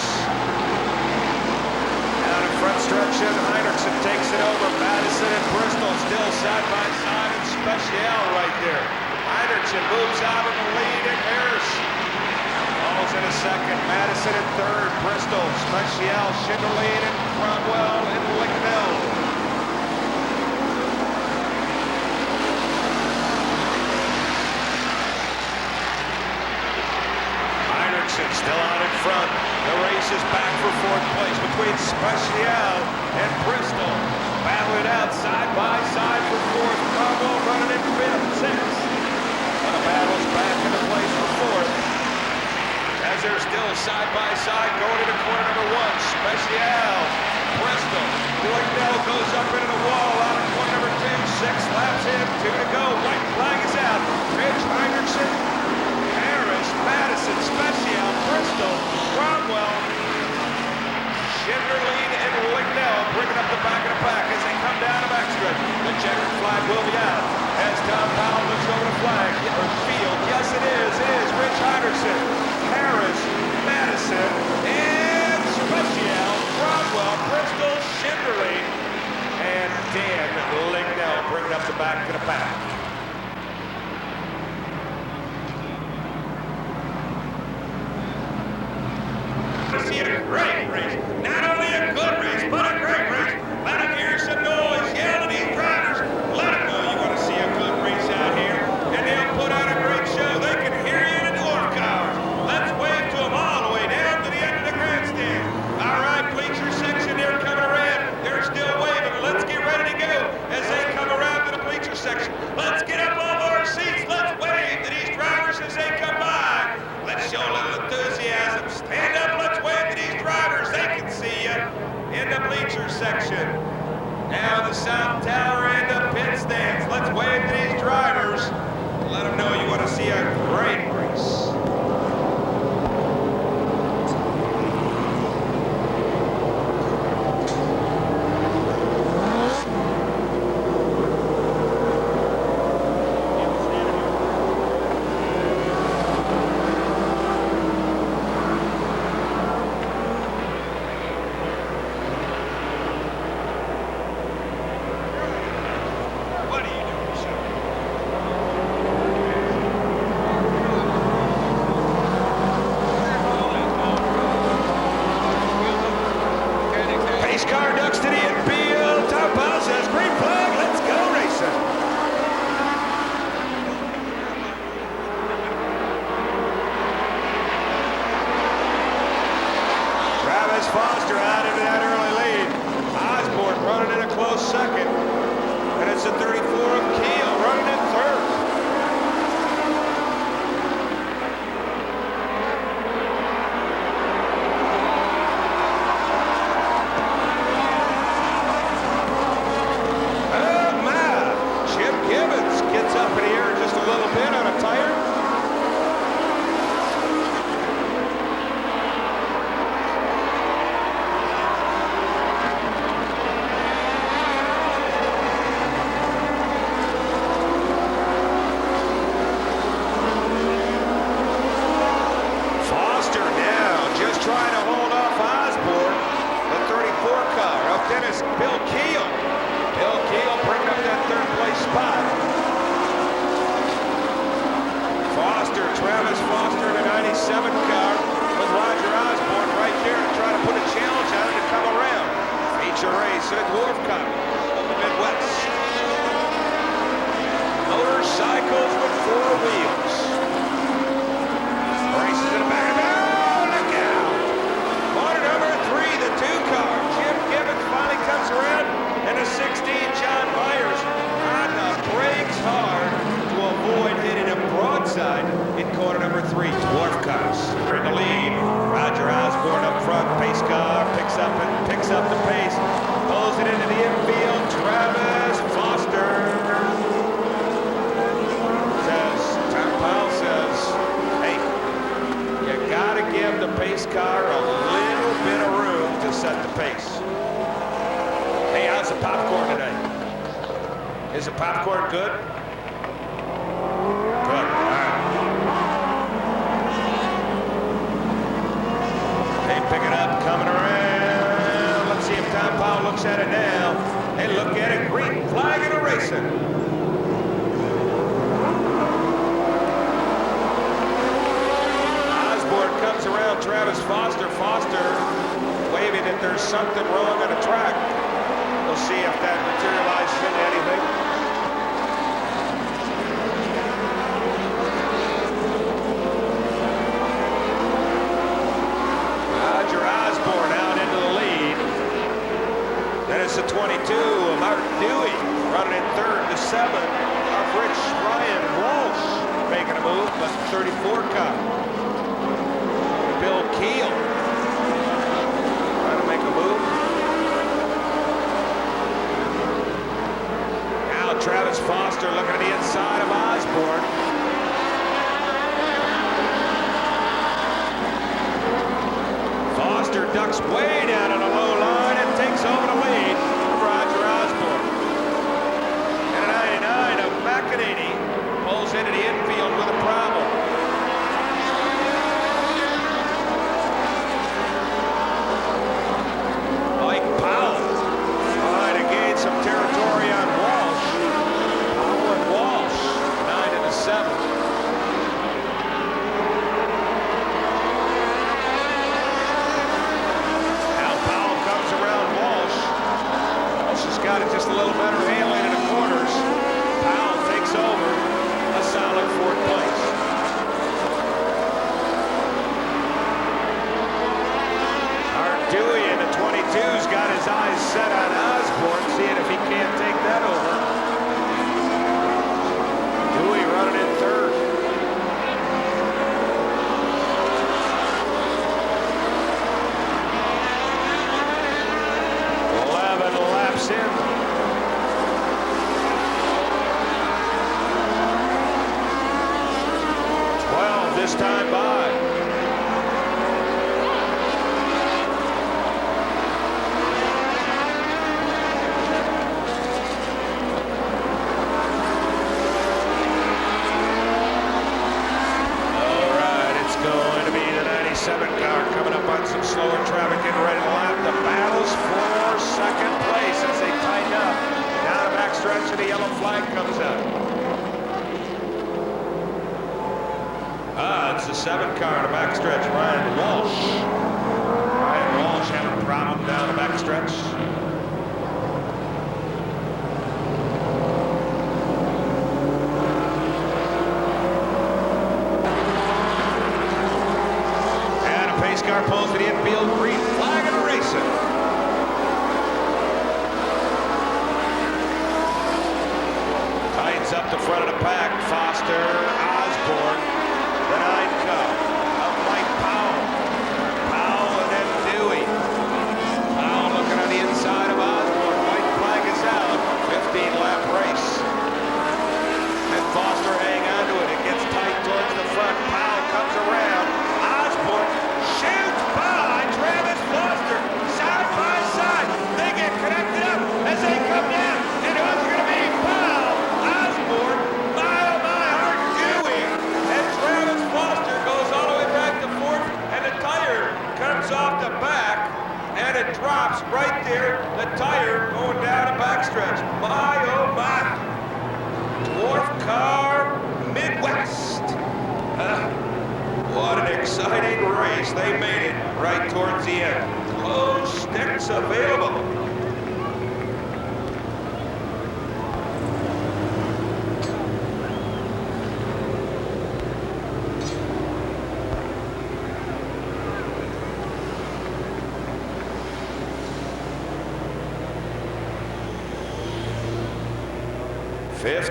Down in front stretch, Heinrichsen takes it over. Madison and Bristol still side by side, and Special right there. Heinrichsen moves out of the lead, and Harris falls in a second. Madison in third. Bristol, Special, Shinderly, and Cromwell, and Lignell. Still out in front. The race is back for fourth place between Special and Bristol. Battle it out side by side for fourth. Cromwell running in fifth, sixth. But the battle's back into place for fourth. As they're still side by side going into corner number 1. Special, Bristol. Lignell goes up into the wall out of corner number 2. 6 laps in, 2 to go. White flag is out. Rich Heinrichsen, Madison, Special, Bristol, Cromwell, Shinderly, and Lignell bringing up the back of the pack as they come down the backstretch. The checkered flag will be out as Tom Powell looks over the flag, or field. Yes, it is. It is Rich Heinrichsen, Harris, Madison, and Special, Cromwell, Bristol, Shinderly, and Dan Lignell bringing up the back of the pack. See a great race. Not only a good race, but a great race. Let them hear some noise. Yell at these drivers. Let them know you want to see a good race out here. And they'll put on a great show. They can hear you in the dwarf cars. Let's wave to them all the way down to the end of the grandstand. All right, bleacher section, they're coming around. They're still waving. Let's get ready to go as they come around to the bleacher section. Let's get up off our seats. Let's wave to these drivers as they come by. Let's show a little enthusiasm. Stand up, let's wave to these drivers. They can see you in the bleacher section. Now the South Tower and the pit stands. Let's wave to these drivers. Let them know you want to see a great race. second. And it's the 34 of Keel running in third. Oh, my. Chip Gibbons gets up in the air just a little bit on a tire. Trying to hold off Osborne, the 34 car. Up then is Bill Keel. Bill Keel bringing up that third place spot. Travis Foster in the 97 car with Roger Osborne right there to try to put a challenge on him to come around. Feature race at Dwarf Cup of the Midwest. Motorcycles with four wheels. Races in the back. The two car, Jim Gibbons finally comes around, and the 16, John Myers, on the brakes hard to avoid hitting a broadside in corner number 3. Dwarf cars in the lead. Roger Osborne up front, pace car picks up the pace, pulls it into the infield. Travis Foster says, Tom Powell says, hey, you gotta give the pace car a little bit of room to set the pace. Hey, how's the popcorn today? Is the popcorn good? Good. All right. They pick it up, coming around. Let's see if Tom Powell looks at it now. They look at it, green flag and a racing. Osborne comes around Travis Foster. Waving that there's something wrong on the track. We'll see if that materializes into anything. Roger Osborne out into the lead. Then it's the 22 of Art Dewey running in third. The 7 of Rich Ryan Walsh making a move, but the 34 car. Bill Keel trying to make a move. Now Travis Foster looking at the inside of Osborne. Foster ducks way down on the low line and takes over the lead of Roger Osborne. And a 99 of McEnany pulls into the infield with a problem. Some territory on Walsh. Powell and Walsh, 9 and a 7. Now Powell comes around Walsh. Walsh has got it just a little better handling in the corners. Powell takes over a solid 4th place. Art Dewey in the 22's got his eyes set on Osborne, seeing if he can't take that over. Dewey running in third. 11 laps in. 12 this time by. Car coming up on some slower traffic in right lap. The battles for second place as they tighten up. Down the backstretch and the yellow flag comes out. It's the 7 car in the backstretch. Ryan Walsh having a problem down the backstretch. Car pulls to the infield, green flag and a racing. front of the pack, Foster, Osborne, the 9 car of Mike Powell. Powell and then Dewey. Powell looking on the inside of Osborne. White flag is out. 15-lap race. And Foster hang on to it. It gets tight towards the front. Powell comes around. Osborne shoots by Travis Foster. Side by side. They get connected up as they come down. And who's going to be Powell? Osborne. My, oh my, Art Dewey. And Travis Foster goes all the way back to 4th. And the tire comes off the back. And it drops right there. The tire going down the backstretch. My, oh my. Dwarf car Midwest. What an exciting race. They made it right towards the end. Close sticks available.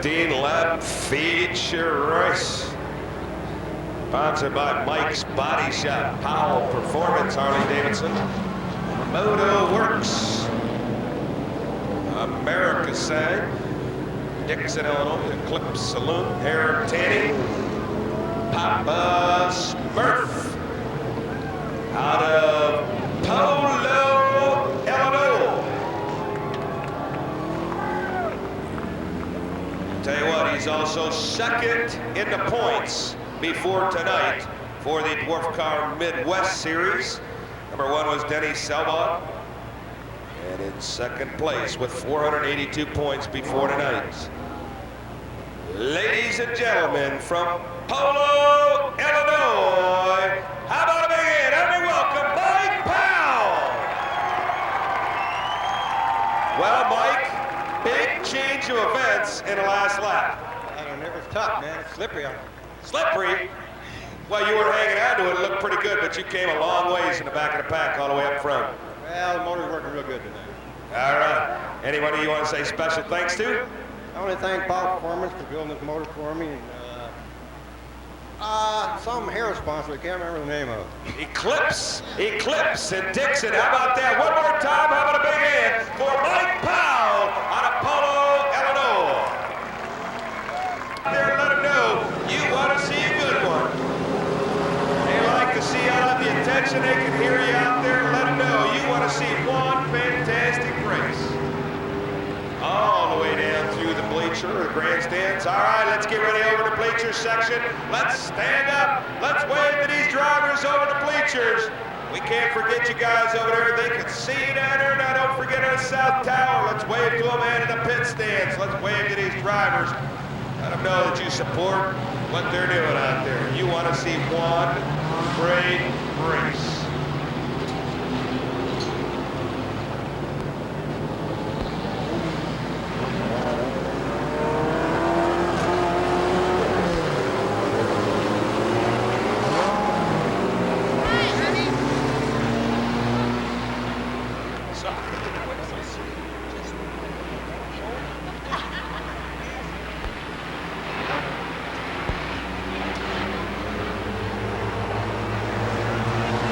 Lap feature race. Sponsored by Mike's Body Shop, Powell Performance, Harley-Davidson, Moto Works, America Side, Dixon, Illinois, Eclipse Saloon, Hair Tanning, Papa Smurf, out of Polo, Illinois. Tell you what, he's also second in the points before tonight for the Dwarf Car Midwest Series. Number 1 was Denny Selbach, and in second place with 482 points before tonight. Ladies and gentlemen, from Polo, Illinois, how about a big hand? Help me welcome Mike Powell. Well, Mike, big change of events in the last lap. I don't know, it was tough, man. It's slippery on it. Slippery? Well, you were hanging on to it. It looked pretty good, but you came a long ways in the back of the pack all the way up front. Well, the motor's working real good tonight. All right. Anybody you want to say special thanks to? I want to thank Bob Performance for building this motor for me, and some hair sponsor, I can't remember the name of. Eclipse and Dixon. How about that? One more time. How about a big hand for Mike Powell out of Polo, Illinois. There, let them know you want to see a good one. They like to see out the attention. They can hear you out there. Let them know you want to see one fantastic race. All the way down through the bleacher or the grandstands. All right, let's get ready over the bleachers section. Let's stand up. Let's wave to these drivers over the bleachers. We can't forget you guys over there. They can see you down there. Now don't forget on the South Tower. Let's wave to them and in the pit stands. Let's wave to these drivers. Let them know that you support what they're doing out there. You want to see one great race.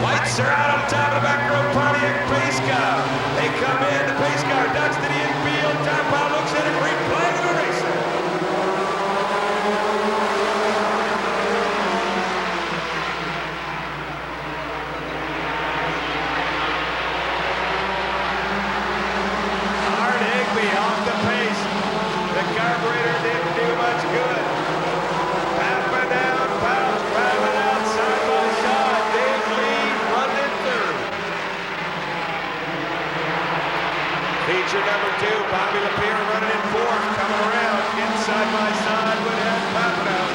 Whites are out on top of the back row, Pontiac pace car. They come in, the pace car ducks to the infield. Tom Powell looks at it, green flag of the racer. Art Higby off the pace. The carburetor didn't do much good. Passing down, Powell's driving out side by side. Dave Lee running in third. Feature number 2, Bobby Lapierre running in fourth, coming around, getting side by side with Ed Papanow.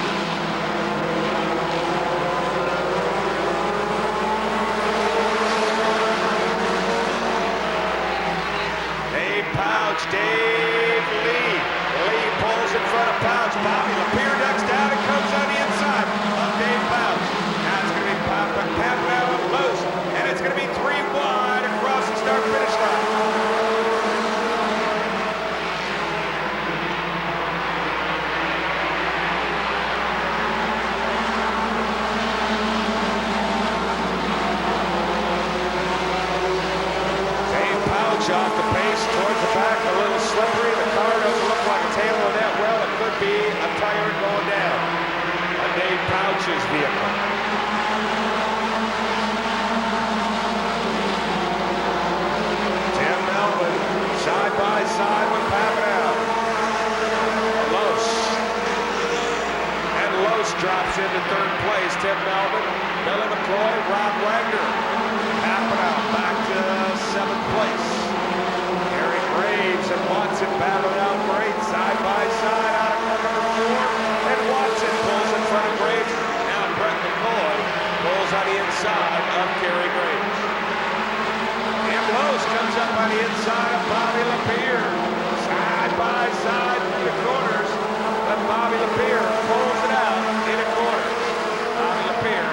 Dave Pouch, Dave Lee. Lee pulls in front of Pouch. Bobby Lapierre ducks down and comes on the inside of Dave Pouch. Now it's going to be Papanow up close, and it's going to be 3 wide across the start-finish line. Loesch's vehicle. Tim Melvin side by side with Papanow. Loesch drops into third place. Tim Melvin, Billy McCoy, Rob Wagner. Papanow back to seventh place. Harry Graves and Watson battle it out great side by side out of car number 4. And Watson pulls in front of Graves. Now Brett McCoy pulls on the inside of Gary Graves. And Loesch comes up on the inside of Bobby Lapierre. Side by side through the corners. But Bobby Lapierre pulls it out in a corner. Bobby Lapierre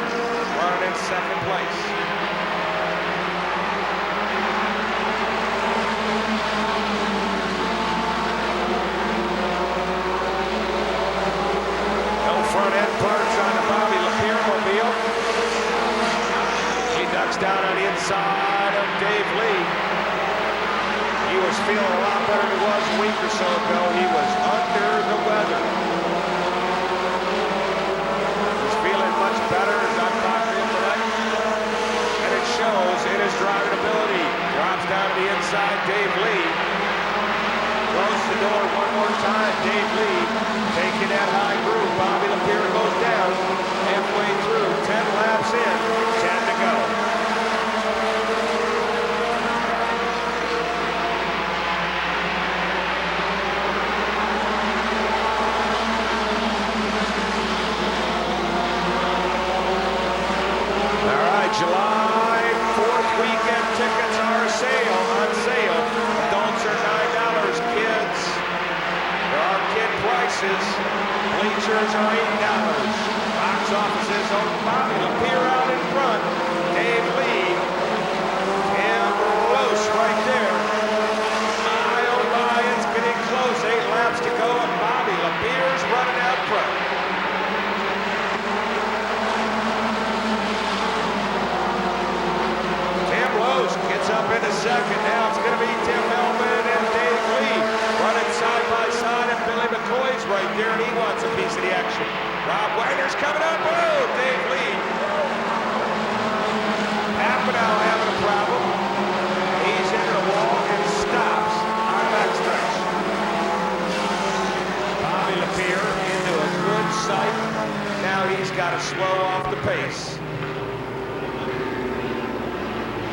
running in second place. No front end parts on the Bobby Lapierre mobile. He ducks down on the inside of Dave Lee. He was feeling a lot better than he was a week or so ago. He was under the weather. He's feeling much better as I'm talking to him tonight. And it shows in his driving ability. Drops down to the inside, Dave Lee. Closes the door one more time, Dave Lee. Taking that high groove. Bobby Lapierre goes down. Halfway through, 10 laps in, 10 to go. July 4th weekend tickets are on sale. Adults are $9, kids, there are kid prices. Bleachers are $8. Box offices on Bobby Lapierre out in front. Dave Lee, Tim Loesch right there. My oh my, it's getting close. 8 laps to go and Bobby Lapierre's running out front. Gets up into second. Now it's going to be Tim Melvin and Dave Lee running side by side, and Billy McCoy's right there, and he wants a piece of the action. Rob Wagner's coming up. Oh, Dave Lee. Papanow having a problem. He's into the wall and stops on the backstretch. Bobby Lapierre into a good sight. Now he's got to slow off the pace.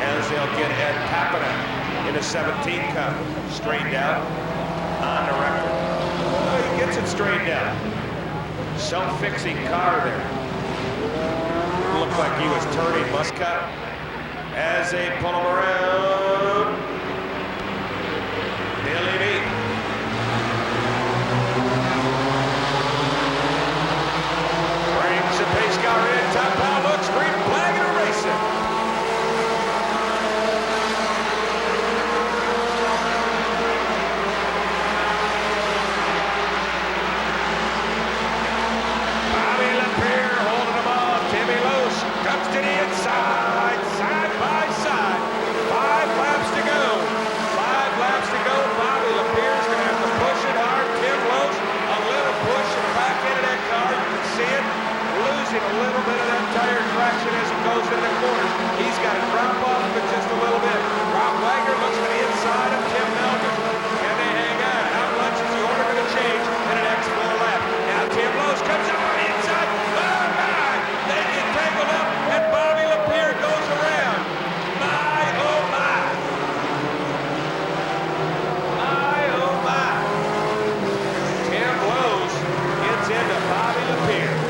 As they'll get Ed Papanow in a 17 car, straightened out on the record. Oh, he gets it straightened out. Self-fixing car there. Looked like he was turning Muscat as they pull him around. Billy Lee. Brings the pace car in. Top out looks green flag and a racing. To the inside, side by side. 5 laps to go. 5 laps to go. Bobby Lapierre's going to have to push it hard. Tim Loesch, a little push back into that car. You can see it losing a little bit of that tire traction as it goes into the corner. He's got to drop off of it just a little bit. Rob Wagner looks to the inside of Tim Melvin. Can they hang on? How much is the order going to change in the next 4 laps? Now Tim Loesch comes up on the inside. Oh, my! They get tangled up. And Bobby Lapierre goes around. My, oh my. My, oh my. Tim Loesch gets into Bobby Lapierre.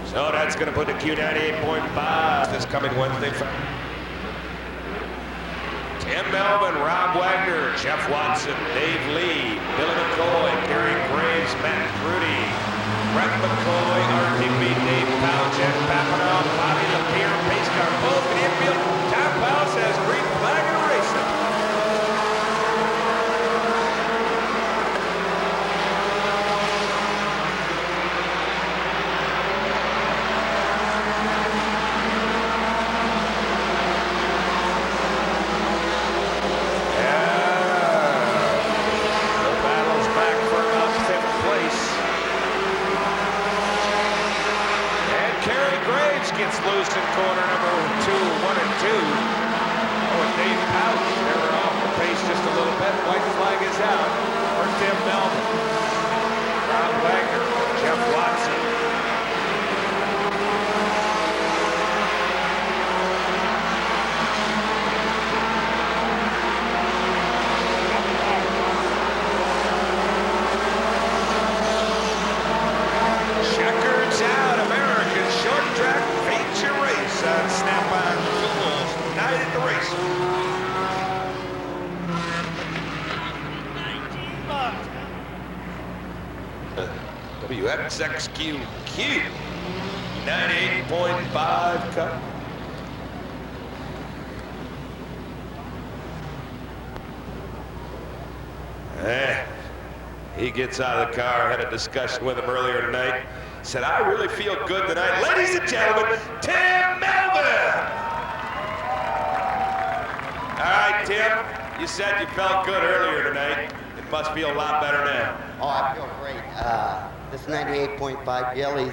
So that's going to put the Q98.5 this coming Wednesday. Tim Melvin, Rob Wagner, Jeff Watson, Dave Lee, Billy McCoy, Gary Graves, Matt Rudy, Brett McCoy, RTP, Dave Powell, Jeff Papanow, Bobby Lapierre, pace car, both in the infield. Tom Powell says green flag and racing. closed in corner number 1 and 2. Oh, and Dave Pouch, they're off the pace just a little bit. White flag is out for Tim Melvin. Ron Wagner, Jeff Watson. Checkers out, American short track feature race on Snap-on Tools. Night at the race. WXXQQ 98.5 Cup. He gets out of the car. Had a discussion with him earlier tonight. Said, I really feel good tonight. Ladies and gentlemen, Tim Melvin! All right, Tim, you said you felt good earlier tonight. It must feel a lot better now. Oh, I feel great. This 98.5 Gillies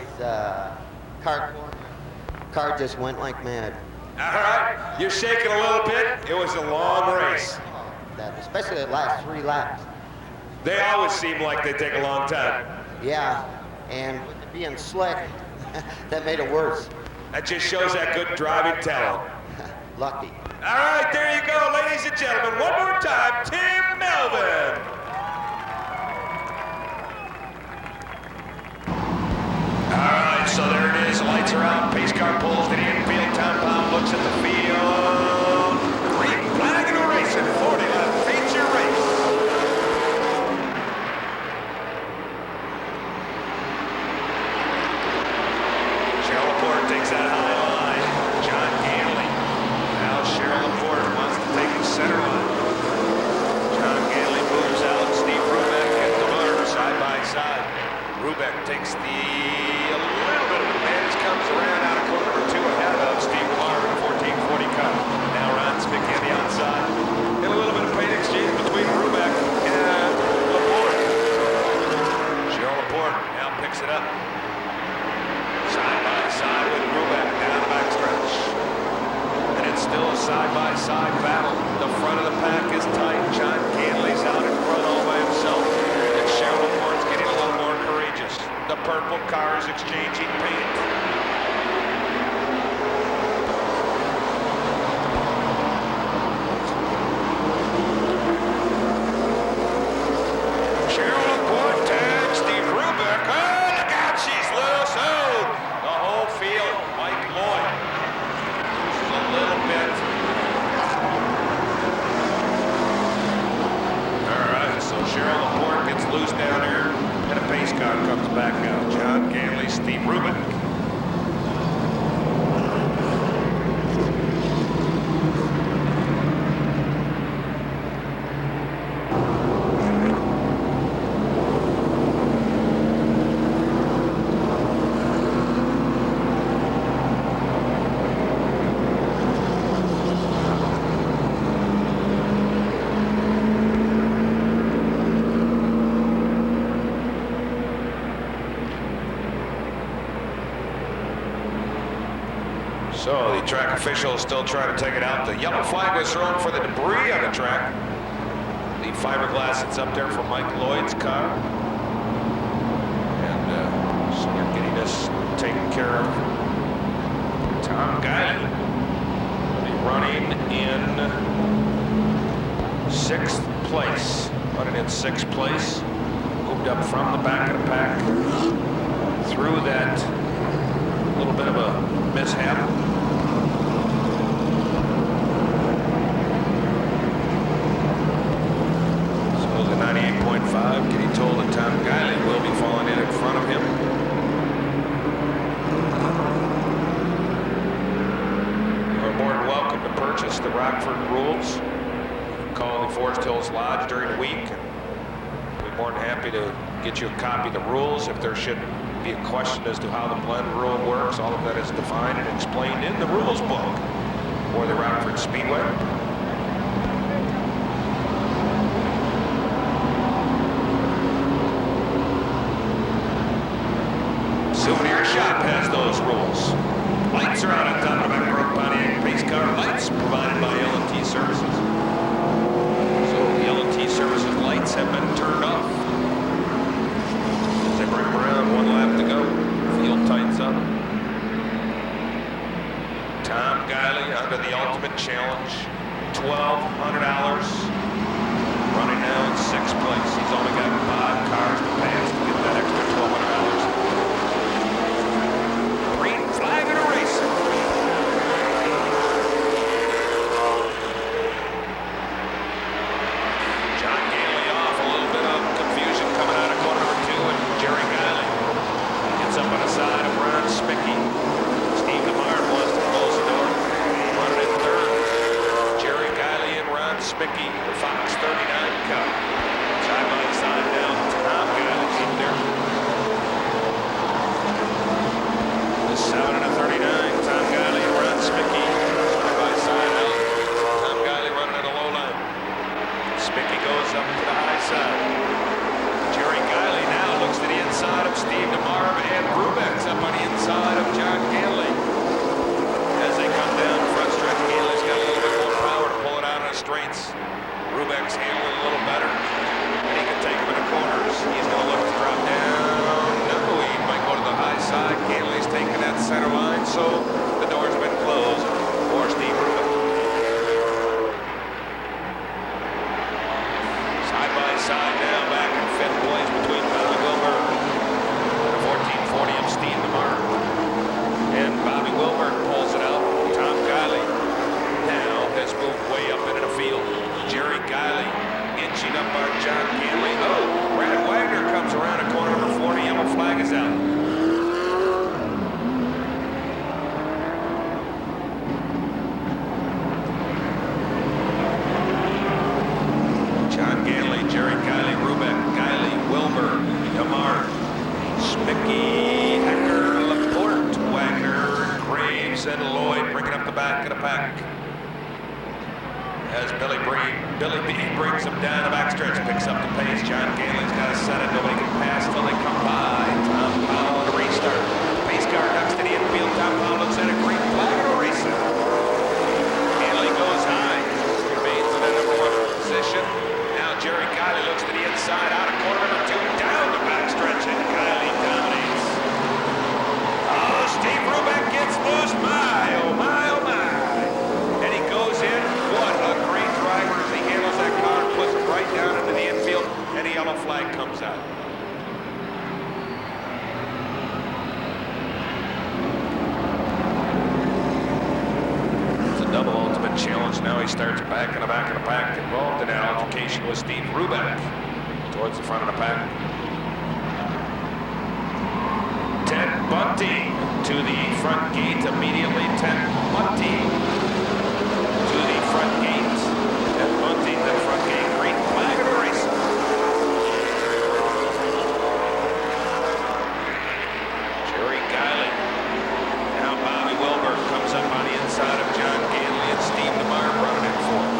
car just went like mad. All right, you're shaking a little bit. It was a long race. Especially the last 3 laps. They always seem like they take a long time. Yeah, and with it being slick, that made it worse. That just shows that good driving talent. Lucky. All right, there you go, ladies and gentlemen. One more time, Tim Melvin. All right, so there it is. Lights are out. Pace car pulls to the infield. Tom Powell looks at the field. Green flag in the race at 40-lap feature race. Cheryl Laporte takes that high line. John Ganley. Now Cheryl Laporte wants to take the center line. John Ganley moves out. Steve Rubeck and DeMar side by side. Rubeck takes a little bit of advantage, comes around out of corner number 2 ahead of Steve DeMar in 1440 Cup. Now Ron Spicky on the outside. And a little bit of paint exchange between Rubeck and Laporte. Cheryl Laporte now picks it up. Side by side with Rubeck down the backstretch. And it's still a side-by-side battle. The front of the pack is tight. John Ganley's out in front all by himself. And Cheryl Laporte's getting a little more courageous. The purple car is exchanging paint. Cheryl Laporte tags Steve Rubeck. Oh, look out, she's loose. Oh, the whole field. Mike Lloyd. Just a little bit. All right, so Cheryl Laporte gets loose down here, and a pace car comes back out. John Ganley, Steve Rubeck. So the track official is still trying to take it out. The yellow flag was thrown for the debris on the track. The fiberglass that's up there for Mike Lloyd's car. And so they're getting this taken care of. Tom Guiley will be running in 6th place. Running in 6th place. Moved up from the back of the pack. Through that little bit of a mishap. So the 98.5 getting told that Tom Guiley will be falling in front of him. You are more than welcome to purchase the Rockford rules. You can call the Forest Hills Lodge during the week. We'll be more than happy to get you a copy of the rules. If there should be a question as to how the blend rule works, all of that is defined and explained in the rules book for the Rockford Speedway. Souvenir Shop has those rules. Lights are out on top of the back road. Pontiac pace car. Lights provided by L&T Services. So the L&T Services lights have been turned off. As they bring them around, 1 lap to go. Field tightens up. Tom Guiley under the Ultimate Challenge. $1,200. Running now in 6th place. He's only got 5 cars to pass to get that extra $1,200. Green flag and a race. John Gailey off. A little bit of confusion coming out of corner number 2, and Jerry Guiley gets up on the side of Ron Spicky. Steve DeMar wants to close the door. Running in 3rd. Jerry Guiley and Ron Spicky, the Fox 39 Cup. Side by side now. Tom Guiley's up there. The 7 and a 39. Tom Guiley and Ron Spicky. Side by side out. Tom Guiley running at a low line. Spicky goes up to the high side. Jerry Guiley now looks to the inside of Steve DeMar, and Rubeck's up on the inside of John Gailey. As they come down the front stretch, Gailey's got a little bit more power to pull it out on the straights. Rubeck's handling a little better, and he can take him in the corners. He's going to look to drop down. No, he might go to the high side. Gailey's taking that center line, so the door's been closed for Steve Rubeck. Side by side now, back in 5th place between Bobby Wilbur and the 1440 of Steve DeMar. And Bobby Wilbur pulls it out. Tom Guiley now has moved way up into the field. Jerry Guiley inching up on John Gailey. Oh, Brad Wagner comes around at corner number 40. Yellow flag is out. John Gailey, Jerry Guiley, Rubeck, Guiley, Wilbur, DeMar, Spicky, Hecker, Laporte, Wagner, Graves, and Lloyd bringing up the back of the pack. As Billy B brings him down the backstretch, picks up the pace. John Gailey's got to set it. Nobody can pass till they come by. Tom Powell on a restart. Pace car ducks to the infield. Tom Powell looks at a green flag and a race. Gailey goes high. Remains in the number 1 position. Now Jerry Guiley looks to the inside, out of corner number 2, down the backstretch, and Guiley dominates. Oh, Steve Rubeck gets loose. My, oh my, oh my. And he goes in. What a great driver as he handles that car, puts it right down into the infield, and a yellow flag comes out. It's a double Ultimate Challenge. Now he starts back in the back of the pack, involved in that altercation with Steve Rubeck towards the front of the pack. Ted Bunting to the front gate immediately. Ted Bunting to the front gate. Ted Bunting to the front gate. Green flag of the race. Jerry Guiley. Now Bobby Wilbur comes up on the inside of John Gailey, and Steve DeMar running in 4th.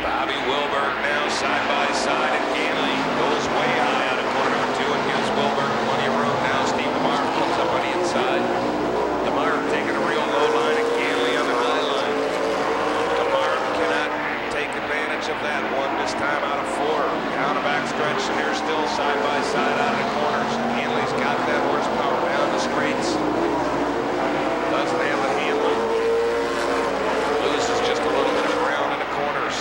Bobby Wilbur now side by side, and Gailey goes way high out of corner number 2 and gives Wilbur plenty of room. Now Steve DeMar comes up on the inside. DeMar taking a real low line, and Gailey on the high line. DeMar cannot take advantage of that one this time out of 4. Down the backstretch, and they're still side by side out of the corners. Gailey's got that horsepower down the straights. Doesn't have the handling. Loses just a little bit of ground in the corners.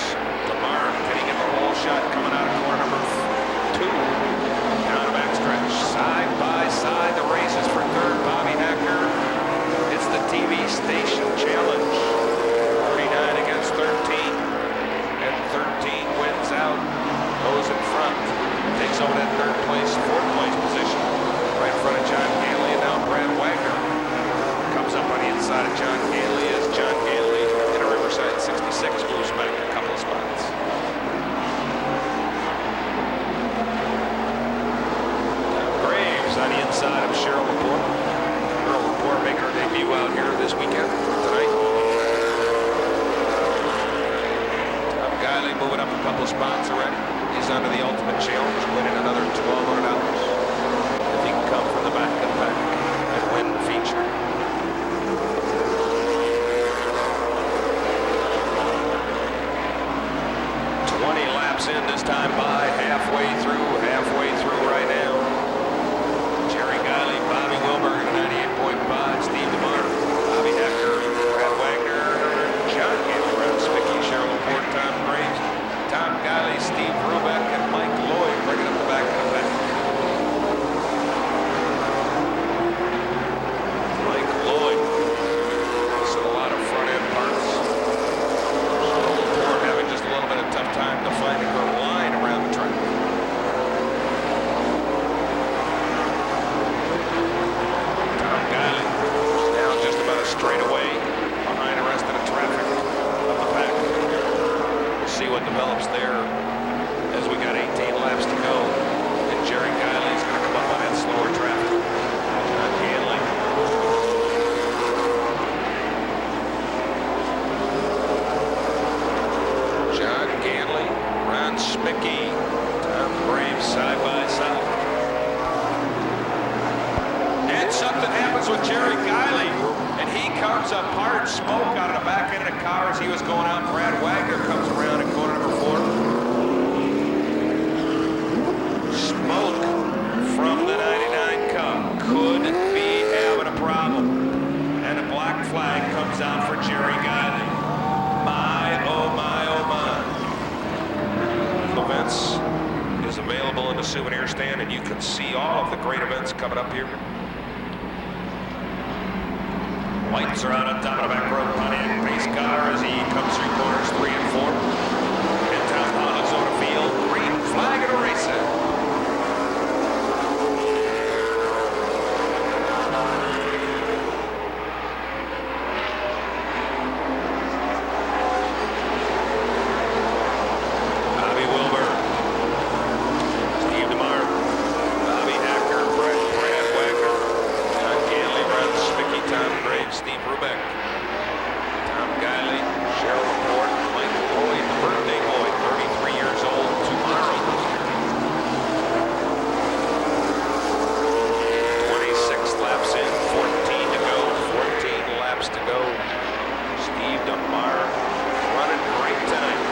DeMar, can he get the whole shot coming out of corner number 2? Down the backstretch, side by side. The race is for 3rd. Bobby Hecker. It's the TV station challenge. 39 against 13. And 13 wins out. Goes in front. Takes over that 3rd place, 4th place position. Right in front of John Gailey, and now Brad Wagner comes up on the inside of John Gailey as John Gailey in a Riverside 66 moves back a couple of spots. Graves on the inside of Cheryl Laporte. Cheryl Laporte making her debut out here this weekend, tonight. Tom Guiley moving up a couple spots already. He's Guyle's under the ultimate challenge, winning another $1,200 if he can come from the back of the pack and win the feature. In this time by halfway through right now. Jerry Guiley, Bobby Wilbur at 98.5, Steve DeMar, Bobby Hacker, Brad Wagner, John Gamble, Ron Spicky, Cheryl Laporte, Tom Graves, Tom Guiley, Steve Rubeck, and Mike Lloyd bringing up the back of the pack. Mike Lloyd, missing a lot of front end parts. Laporte having just a little bit of tough time to find a good line around the track. Tom Guiley is now just about a straightaway behind the rest of the traffic of the pack. We'll see what develops there as we got 18 laps to go. And Jerry Guiley is going to come up on that slower traffic. John Ganley. John Ganley, Ron Spicky, Tom Graves side by side. And something happens with Jerry Guiley, and he comes apart, smoke out of the back end of the car as he was going out. Brad Wagner comes around in corner number 4. Smoke from the 99 Cup could be having a problem. And a black flag comes out for Jerry Guiley. My, oh my, oh my. Events is available in the souvenir stand, and you can see all of the great events coming up here. Lights are on top of the back road. Pontiac pace car as he comes through corners 3 and 4. Midtown Honda's on the field. Green flag and a racing. Bobby Wilbur, Steve DeMar, Bobby Hacker, Brad Wagner, John Ganley, Ron Spicky, Tom Graves, Steve Rubeck, Tom Guiley, Cheryl Laporte, Mike Lloyd, the birthday boy, 33 years old tomorrow. 26 laps in, 14 to go, 14 laps to go. Steve DeMar running great tonight.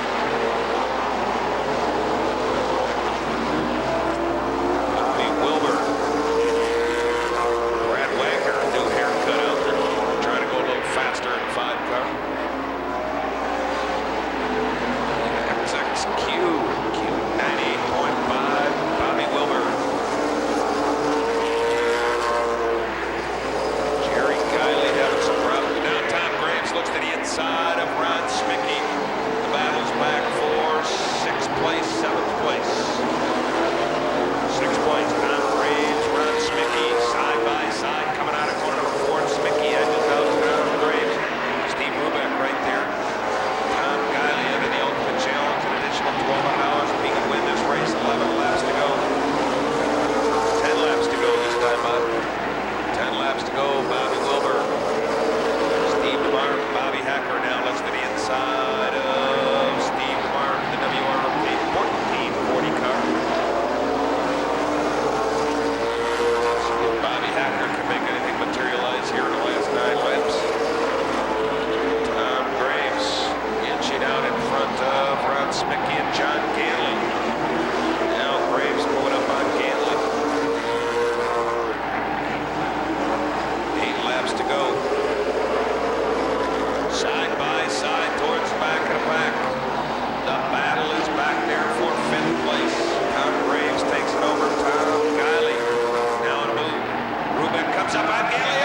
Bobby Wilbur, Brad Wagner, new haircut out there, trying to go a little faster in the 5 car. XXQ, Q98.5, Bobby Wilbur. Jerry Guiley having some problems. Now Tom Graves looks to the inside of Ron Spicky. The battle's back for 6th place, 7th place. 6th place, Tom Graves, Ron Spicky, side by side, coming out of corner number 4. Spicky edges out Tom Graves. Steve Rubeck right there. Tom Guiley under the ultimate challenge, an additional 12 hours. If he can win this race, 11 laps to go. 10 laps to go this time, Bob. 10 laps to go, Bobby Wilbur. Steve DeMar, Bobby Hacker now looks to the inside of Steve DeMar, the WRP 1440 car. See if Bobby Hacker can make anything materialize here in the last 9 laps. Tom Graves inching out in front of Ron Spicky and John Ganley. Now Graves moving up on Ganley. 8 laps to go. Side by side towards the back of the pack. The battle is back there for 5th place. Tom Graves takes it over Tom Guiley. Now in a move. Ruben comes up on Ganley.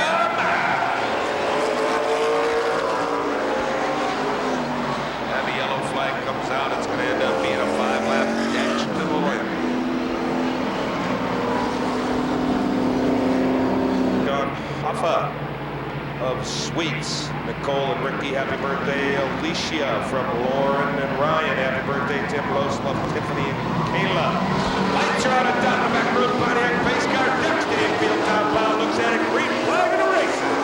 And the yellow flag comes out. It's going to end up being a 5-lap dash to the win. On Hoffa of Sweets, Nicole and Ricky, happy birthday. Alicia from Lauren and Ryan, happy birthday. Tim Loslov, Tiffany, and Kayla. Lights are out on top of the back road. Pontiac pace car, next to the infield. Top bow looks at it. Green flag and a racing.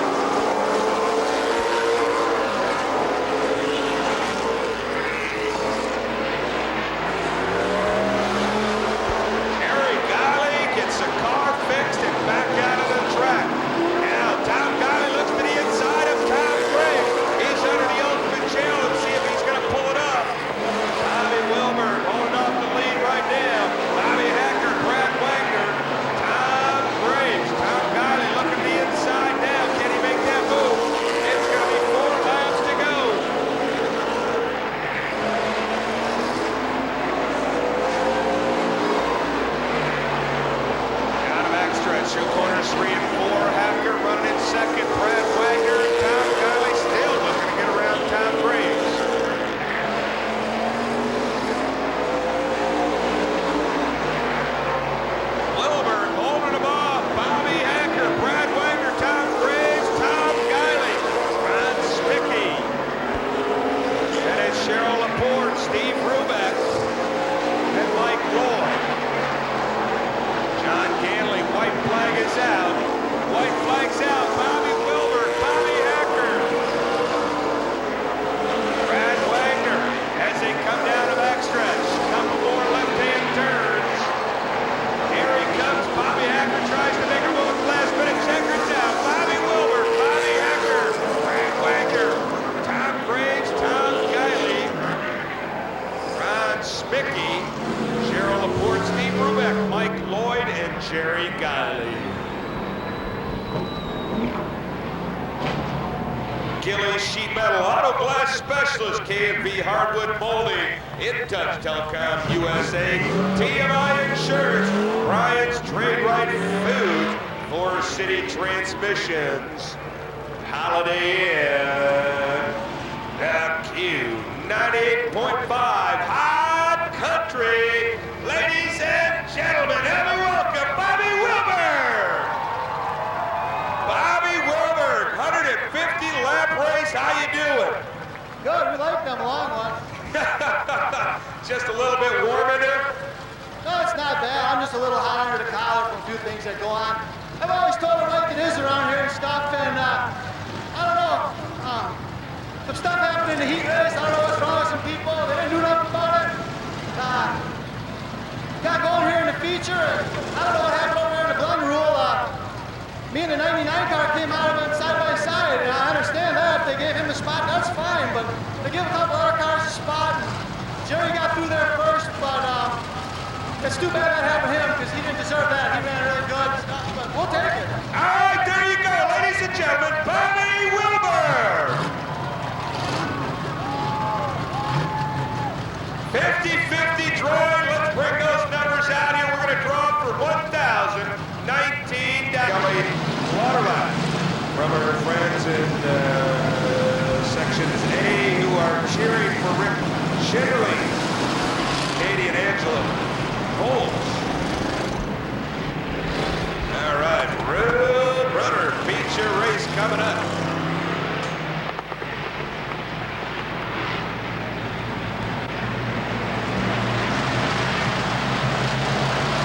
Mickey, Cheryl Laporte, Steve Rubeck, Mike Lloyd, and Jerry Guiley. Gillies Sheet Metal Auto Glass Specialist, K&V Hardwood Molding, In Touch Telecom USA, TMI Insurance, Brian's Trade Right Foods, Four City Transmissions, Holiday Inn, Q98.5 Hot Country. Ladies and gentlemen, have a welcome Bobby Wilbur. Bobby Wilbur, 150 lap race. How you doing? Good, we like them long ones. Just a little bit warm in there? No, it's not bad. I'm just a little hot under the collar from a few things that go on. I've always told it like it is around here and stuff, and I don't know. Some stuff happened in the heat race. I don't know what's wrong with some people. They didn't do nothing about it. Got going here in the feature. I don't know what happened over there in the Glen Rule. Me and the 99 car came out of it side by side, and I understand that. If they gave him the spot, that's fine, but they give a couple other cars a spot. Jerry got through there first, but it's too bad that happened to him because he didn't deserve that. He ran really good, but we'll take it. All right, there you go, ladies and gentlemen, Bobby Wilbur. 50-50 drawing. Let's bring those numbers out here. We're going to draw for 1,019 Waterline from our friends in sections A who are cheering for Rick Shinnerly, Katie and Angela Coles. All right, Road Runner feature race coming up.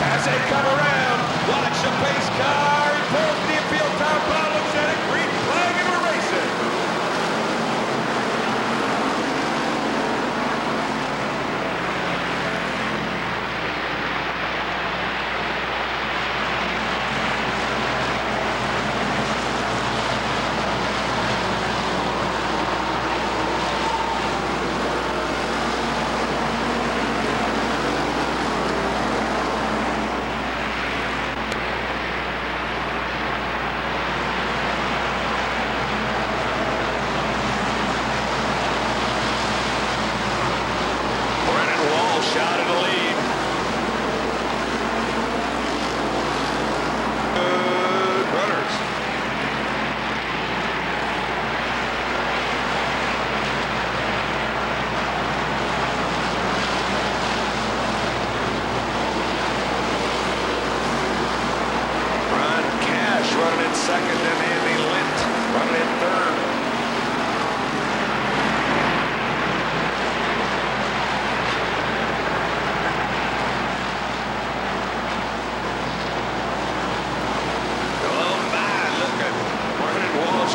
As they come around, watch the pace car, he pulls the infield top out, looks at it, green flag, and we're racing. Shot in the lead. Good runners. Ron Cash running in second, and Andy Lint running in third.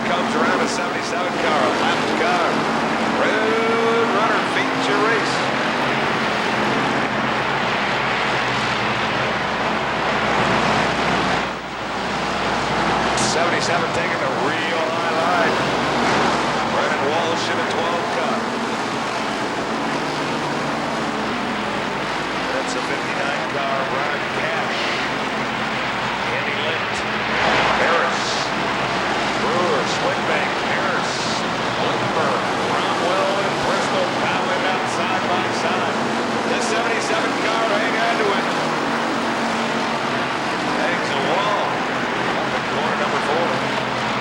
Comes around a 77 car, a lapped car. Road Runner feature race. '77 taking the real high line. Brennan Walsh in a 12 car. That's a 59 car, Ron Cash. Andy Lint. Harris. Brewer, Swinbank, Harris, Lindbergh, Cromwell, and Bristol battling out side by side. The 77 car hang on to it. Hangs a wall. Up in corner number 4.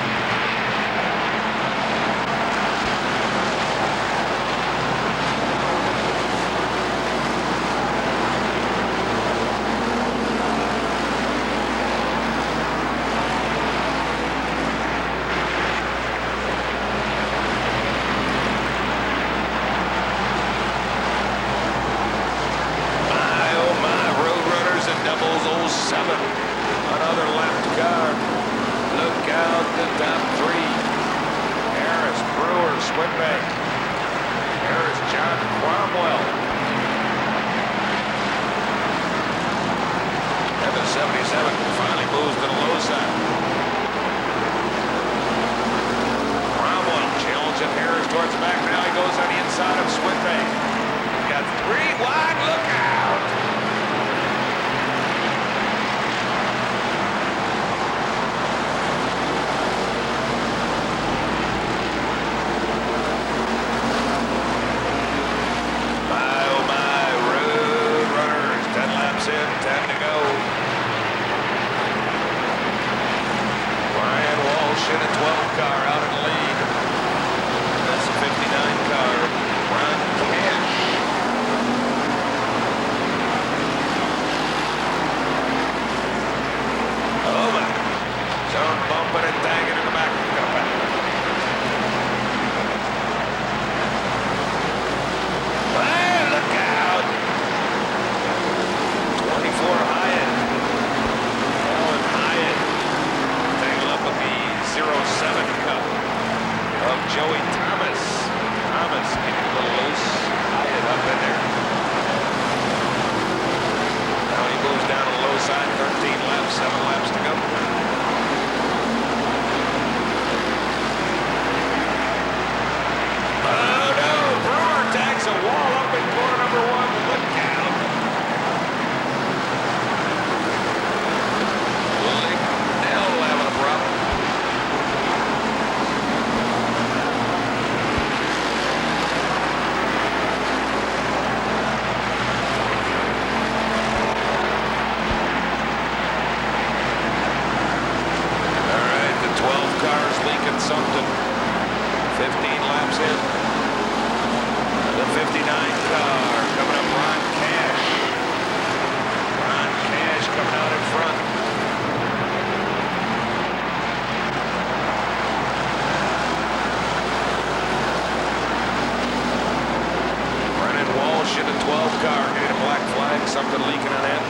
like something leaking on that.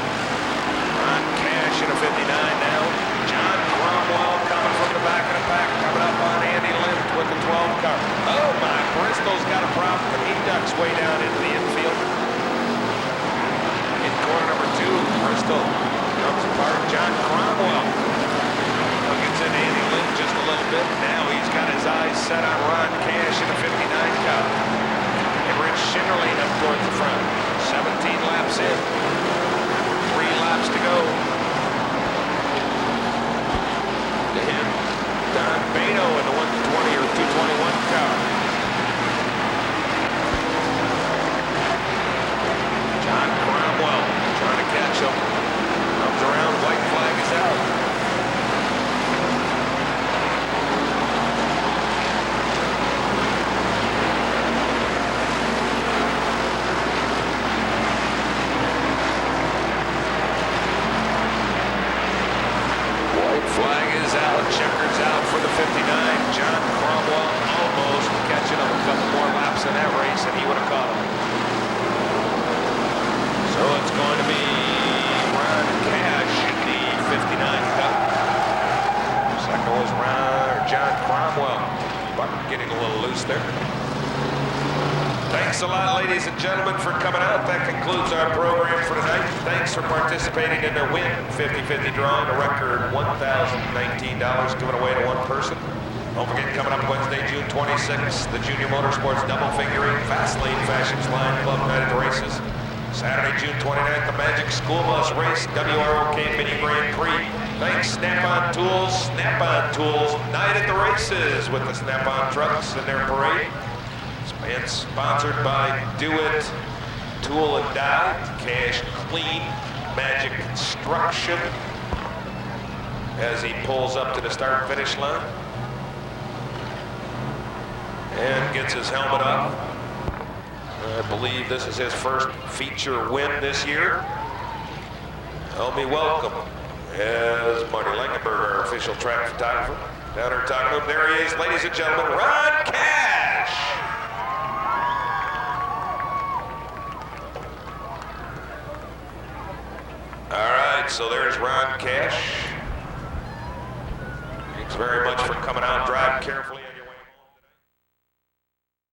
Ron Cash in a 59 now. John Cromwell coming from the back of the pack, coming up on Andy Lind with the 12 car. Oh my, Bristol's got a problem. He ducks way down into the infield. In corner number 2, Bristol comes apart. John Cromwell gets in Andy Lind just a little bit. Now he's got his eyes set on Ron Cash in the 59 car. And Rich Schinderling up towards the front. 17 laps in. 3 laps to go. To him, Don Beto in the 120 or 221 car. John Cromwell trying to catch him. Comes around, white flag is out. Flag is out, checkers out for the 59. John Cromwell almost catching up a couple more laps in that race, and he would have caught him. So it's going to be Ron Cash in the 59 Cup. Second was John Cromwell. But getting a little loose there. Thanks a lot, ladies and gentlemen, for coming out. That concludes our program for tonight. Thanks for participating in the Win 50-50 drawing, a record $1,019 given away to one person. Don't forget, coming up Wednesday, June 26th, the Junior Motorsports Double Figure 8 Fast Lane Fashions Line Club Night at the Races. Saturday, June 29th, the Magic School Bus Race WROK Mini Grand Prix. Thanks, Snap-on Tools. Snap-on Tools Night at the Races with the Snap-on trucks and their parade. And sponsored by Do It, Tool and Die, Cash Clean, Magic Construction, as he pulls up to the start and finish line. And gets his helmet up. I believe this is his first feature win this year. Help me welcome, as Marty Langenberger, our official track photographer, down there talking to him. There he is, ladies and gentlemen, Ron Cash. All right, so there's Ron Cash. Thanks very much for coming out. Drive carefully.